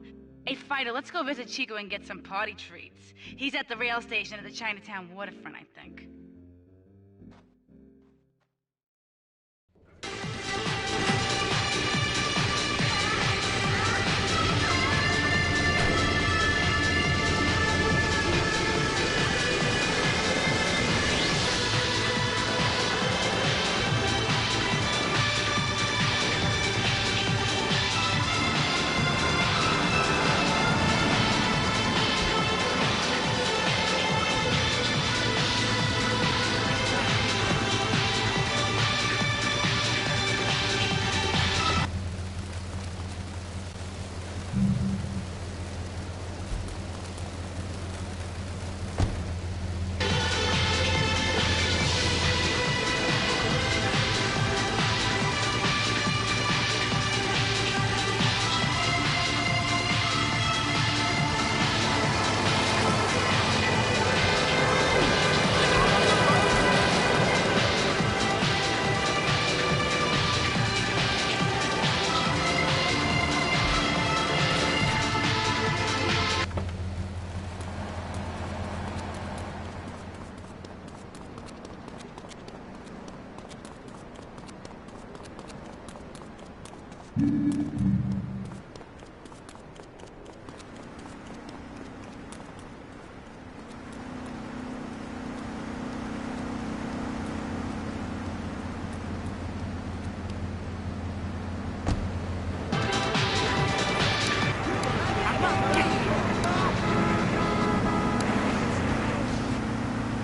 Hey, Fido, let's go visit Chico and get some party treats. He's at the rail station at the Chinatown waterfront, I think.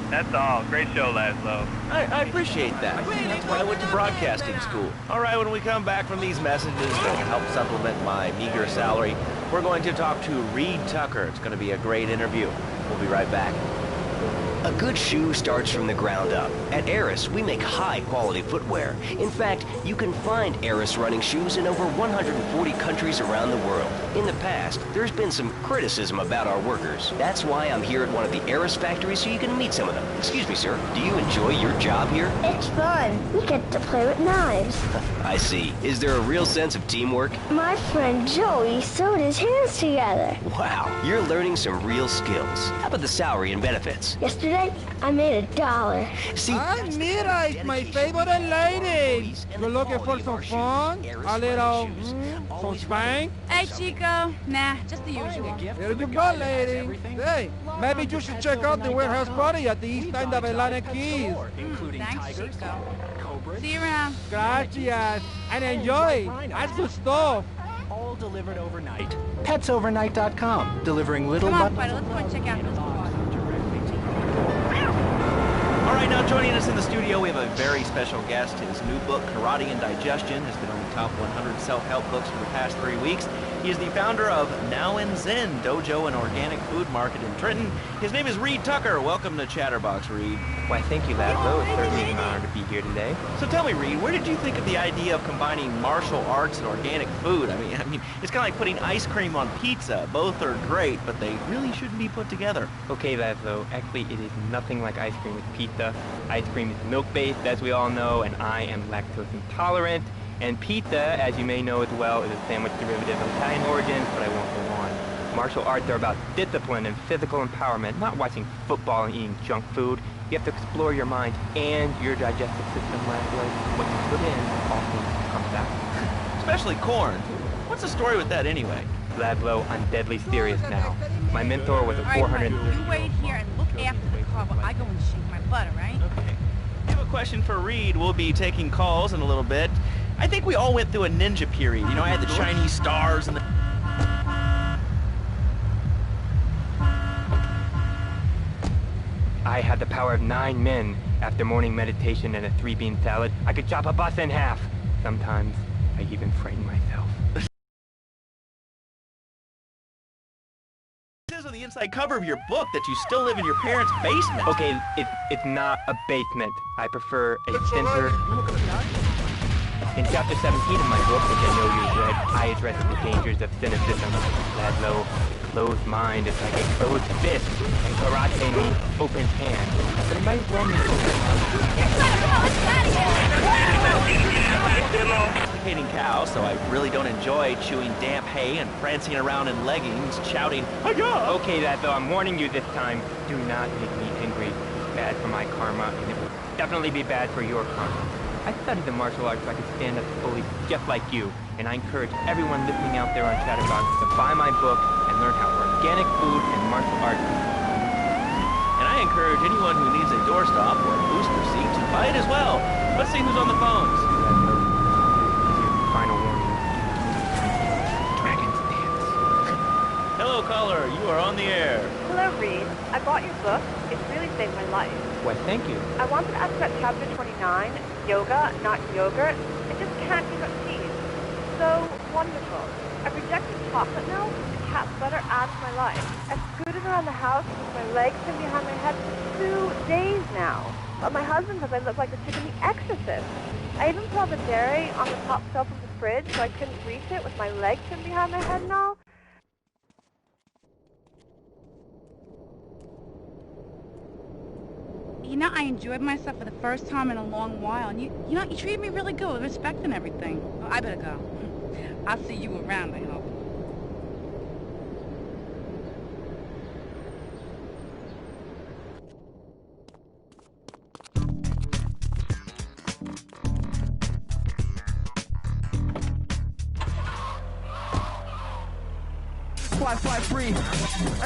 That's all. Great show, Laszlo. I appreciate that. That's why I went to broadcasting school. All right, when we come back from these messages to help supplement my meager salary, we're going to talk to Reed Tucker. It's going to be a great interview. We'll be right back. A good shoe starts from the ground up. At AIII, we make high-quality footwear. In fact, you can find AIII running shoes in over 140 countries around the world. In the past, there's been some criticism about our workers. That's why I'm here at one of the AIII factories so you can meet some of them. Excuse me, sir. Do you enjoy your job here? It's fun. We get to play with knives. I see. Is there a real sense of teamwork? My friend Joey sewed his hands together. Wow, you're learning some real skills. How about the salary and benefits? Yesterday, I made $1. See, Mira, it's my favorite lady. You're looking for some fun? A little, some spank? Hey, Chico. Nah, just the usual. Here you go, lady. Hey, maybe you should check out the warehouse party at the east end of Atlantic Keys. Thanks, Chico. See you around. Gracias. And enjoy. That's the stuff. All delivered overnight. PetsOvernight.com. Delivering little Come on, bundles. Fido, let's go and check out this bar. All right, now joining us in the studio, we have a very special guest. His new book, Karate and Digestion, has been on the top 100 self-help books for the past 3 weeks. He is the founder of Now and Zen Dojo and Organic Food Market in Trenton. His name is Reed Tucker. Welcome to Chatterbox, Reed. Why, thank you, Laszlo. It's certainly an honor to be here today. So tell me, Reed, where did you think of the idea of combining martial arts and organic food? I mean, it's kind of like putting ice cream on pizza. Both are great, but they really shouldn't be put together. Okay, Laszlo. Actually, it is nothing like ice cream with pizza. Ice cream is milk-based, as we all know, and I am lactose intolerant. And pizza, as you may know as well, is a sandwich derivative of Italian origins, but I won't go on. Martial arts are about discipline and physical empowerment, not watching football and eating junk food. You have to explore your mind and your digestive system, Laszlo. What you put in often comes out. Especially corn. What's the story with that anyway? Laszlo, I'm deadly serious now. My mentor was a 400... You wait here and look after the car while I go and shake my butt, all right? Okay. I have a question for Reed. We'll be taking calls in a little bit. I think we all went through a ninja period. You know, I had the Chinese stars and the... I had the power of 9 men. After morning meditation and a 3-bean salad, I could chop a bus in half. Sometimes, I even frighten myself. It says on the inside cover of your book that you still live in your parents' basement. Okay, it's not a basement. I prefer a center... In chapter 17 of my book, which I know you've read, I address the dangers of cynicism. Laszlo, a closed mind is like a closed fist, and karate means open hand. But it might well mean Domesticating cows, so I really don't enjoy chewing damp hay and prancing around in leggings, shouting, "Hi-ya!" Okay, Laszlo, I'm warning you this time. Do not make me angry. It's bad for my karma, and it will definitely be bad for your karma. I studied the martial arts so I could stand up to bullies just like you, and I encourage everyone listening out there on Chatterbox to buy my book and learn how organic food and martial arts can combine. And I encourage anyone who needs a doorstop or a booster seat to buy it as well. Let's see who's on the phones. Final warning. Dragons dance. Hello, caller. You are on the air. Hello, Reed. I bought your book. It's really saved my life. Why, thank you. I wanted to ask about chapter 29, yoga, not yogurt. I just can't give up cheese. So wonderful. I've rejected chocolate milk, and cat butter adds my life. I've scooted around the house with my legs pinned behind my head for 2 days now. But my husband says I look like the chick in The Exorcist. I even put all the dairy on the top shelf of the fridge so I couldn't reach it with my legs pinned behind my head and all. You know, I enjoyed myself for the first time in a long while, and you treated me really good with respect and everything. Oh, I better go. I'll see you around, I hope.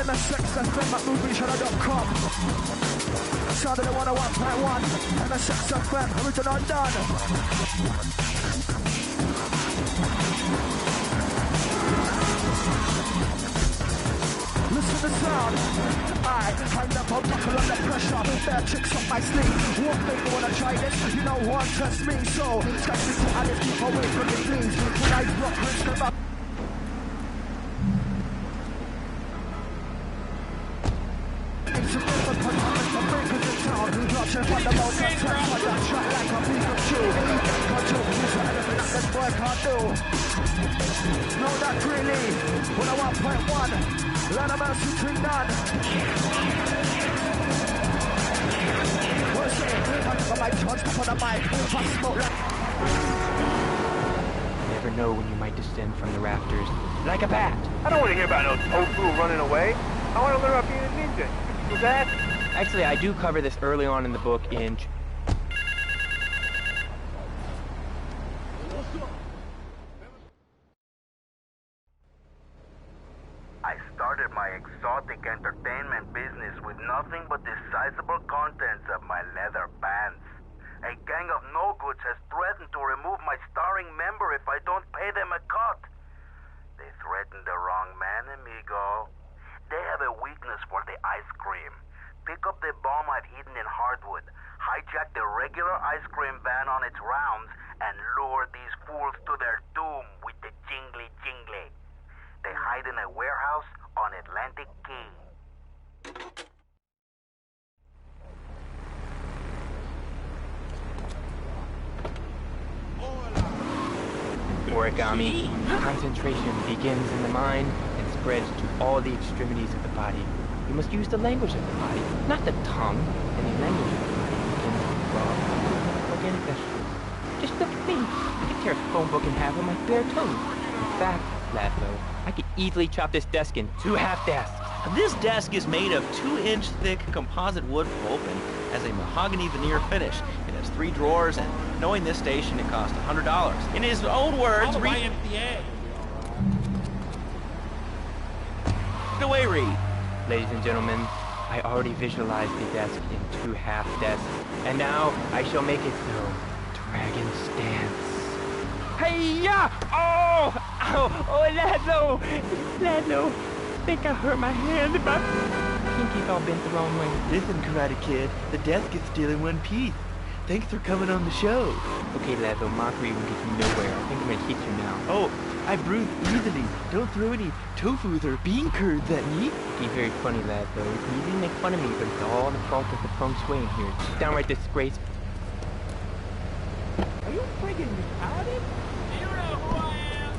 MSXFM at moviechannel.com. Sound of the 101.1 MSXFM, original done. Listen to the sound. I'm never buckle under pressure. Bare tricks up my sleeve. One thing you wanna try this, you know one test me. So, catch me to Alice, keep away from me, please. When I rock, risk about. No, not really. 101.1. Let 'em ask you to none. What's it? I got my touch up on the mic. Fast smoke like. You never know when you might descend from the rafters like a bat. I don't want to hear about no tofu running away. I want to learn about being a ninja. Was that? Actually, I do cover this early on in the book in... I started my exotic entertainment business with nothing but the sizable contents of my leather pants. A gang of no-goods has threatened to remove my starring member if I don't pay them a cut. They threatened the wrong man, amigo. They have a weakness for the ice cream. Pick up the bomb I've hidden in hardwood, hijack the regular ice cream van on its rounds, and lure these fools to their doom with the jingly jingly. They hide in a warehouse on Atlantic Key. Origami. Concentration begins in the mind and spreads to all the extremities of the body. You must use the language of the body, not the tongue. And the language of the body begins with raw, organic vegetables. Just look at me. I can tear a phone book in half with my bare toes. In fact, Laszlo, I could easily chop this desk in 2 half desks. This desk is made of 2-inch thick composite wood pulp and has a mahogany veneer finish. It has 3 drawers, and knowing this station, it cost $100. In his own words, Reed... Get away, Reed. Ladies and gentlemen, I already visualized the desk in 2 half desks, and now I shall make it so. Dragon stance. Hey-ya! Oh! Ow! Oh, Laszlo! Laszlo! I think I hurt my hand. My pinky's all bent the wrong way. Listen, Karate Kid, the desk is still in one piece. Thanks for coming on the show. Okay, Laszlo, mockery will get you nowhere. I think I'm gonna hit you now. Oh, I bruise easily. Don't throw any tofus or bean curds at me. Okay, very funny, Laszlo. You can easily make fun of me, but it's all the fault of the feng shui in here. It's downright disgrace. Are you friggin' retarded? You know who I am.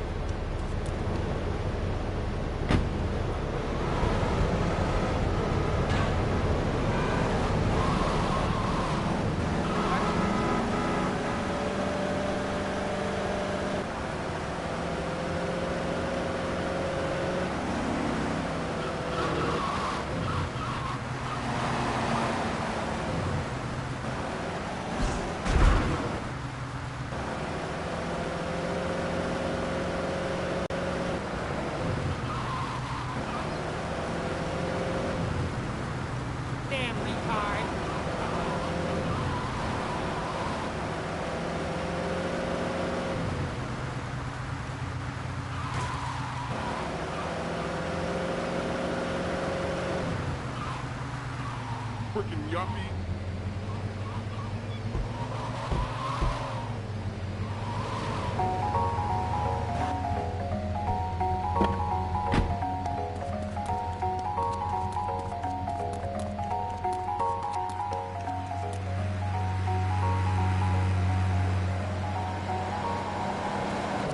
Damn retard. Freaking yummy.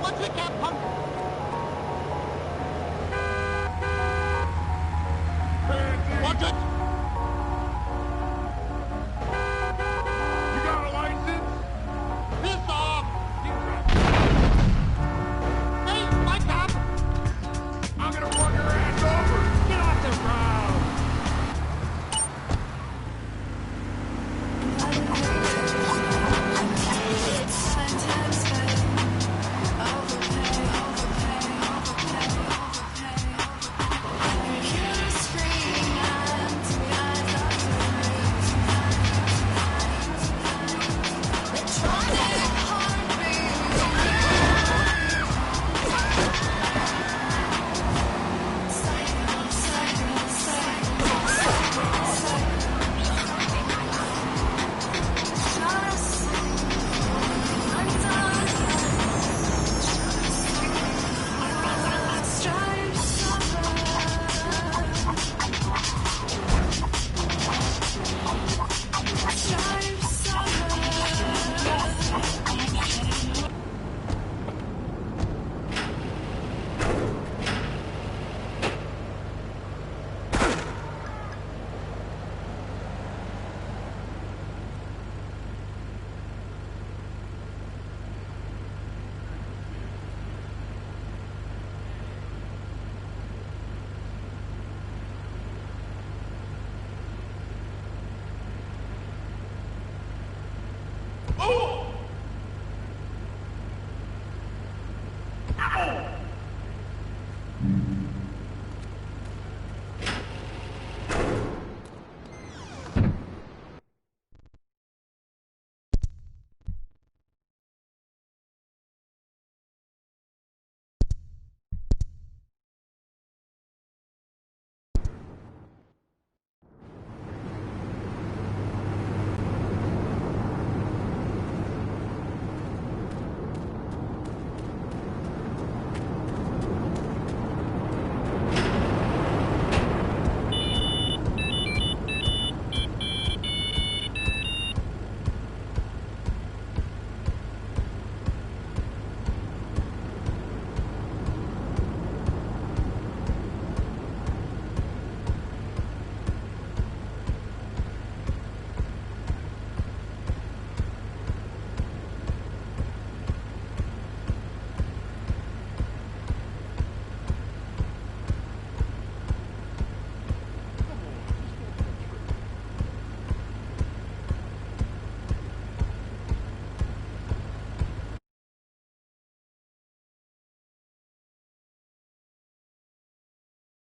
What's with that punk? Watch it! You got a license? Piss off! Hey, my cop! I'm gonna run your ass over. Get off the road! Oh!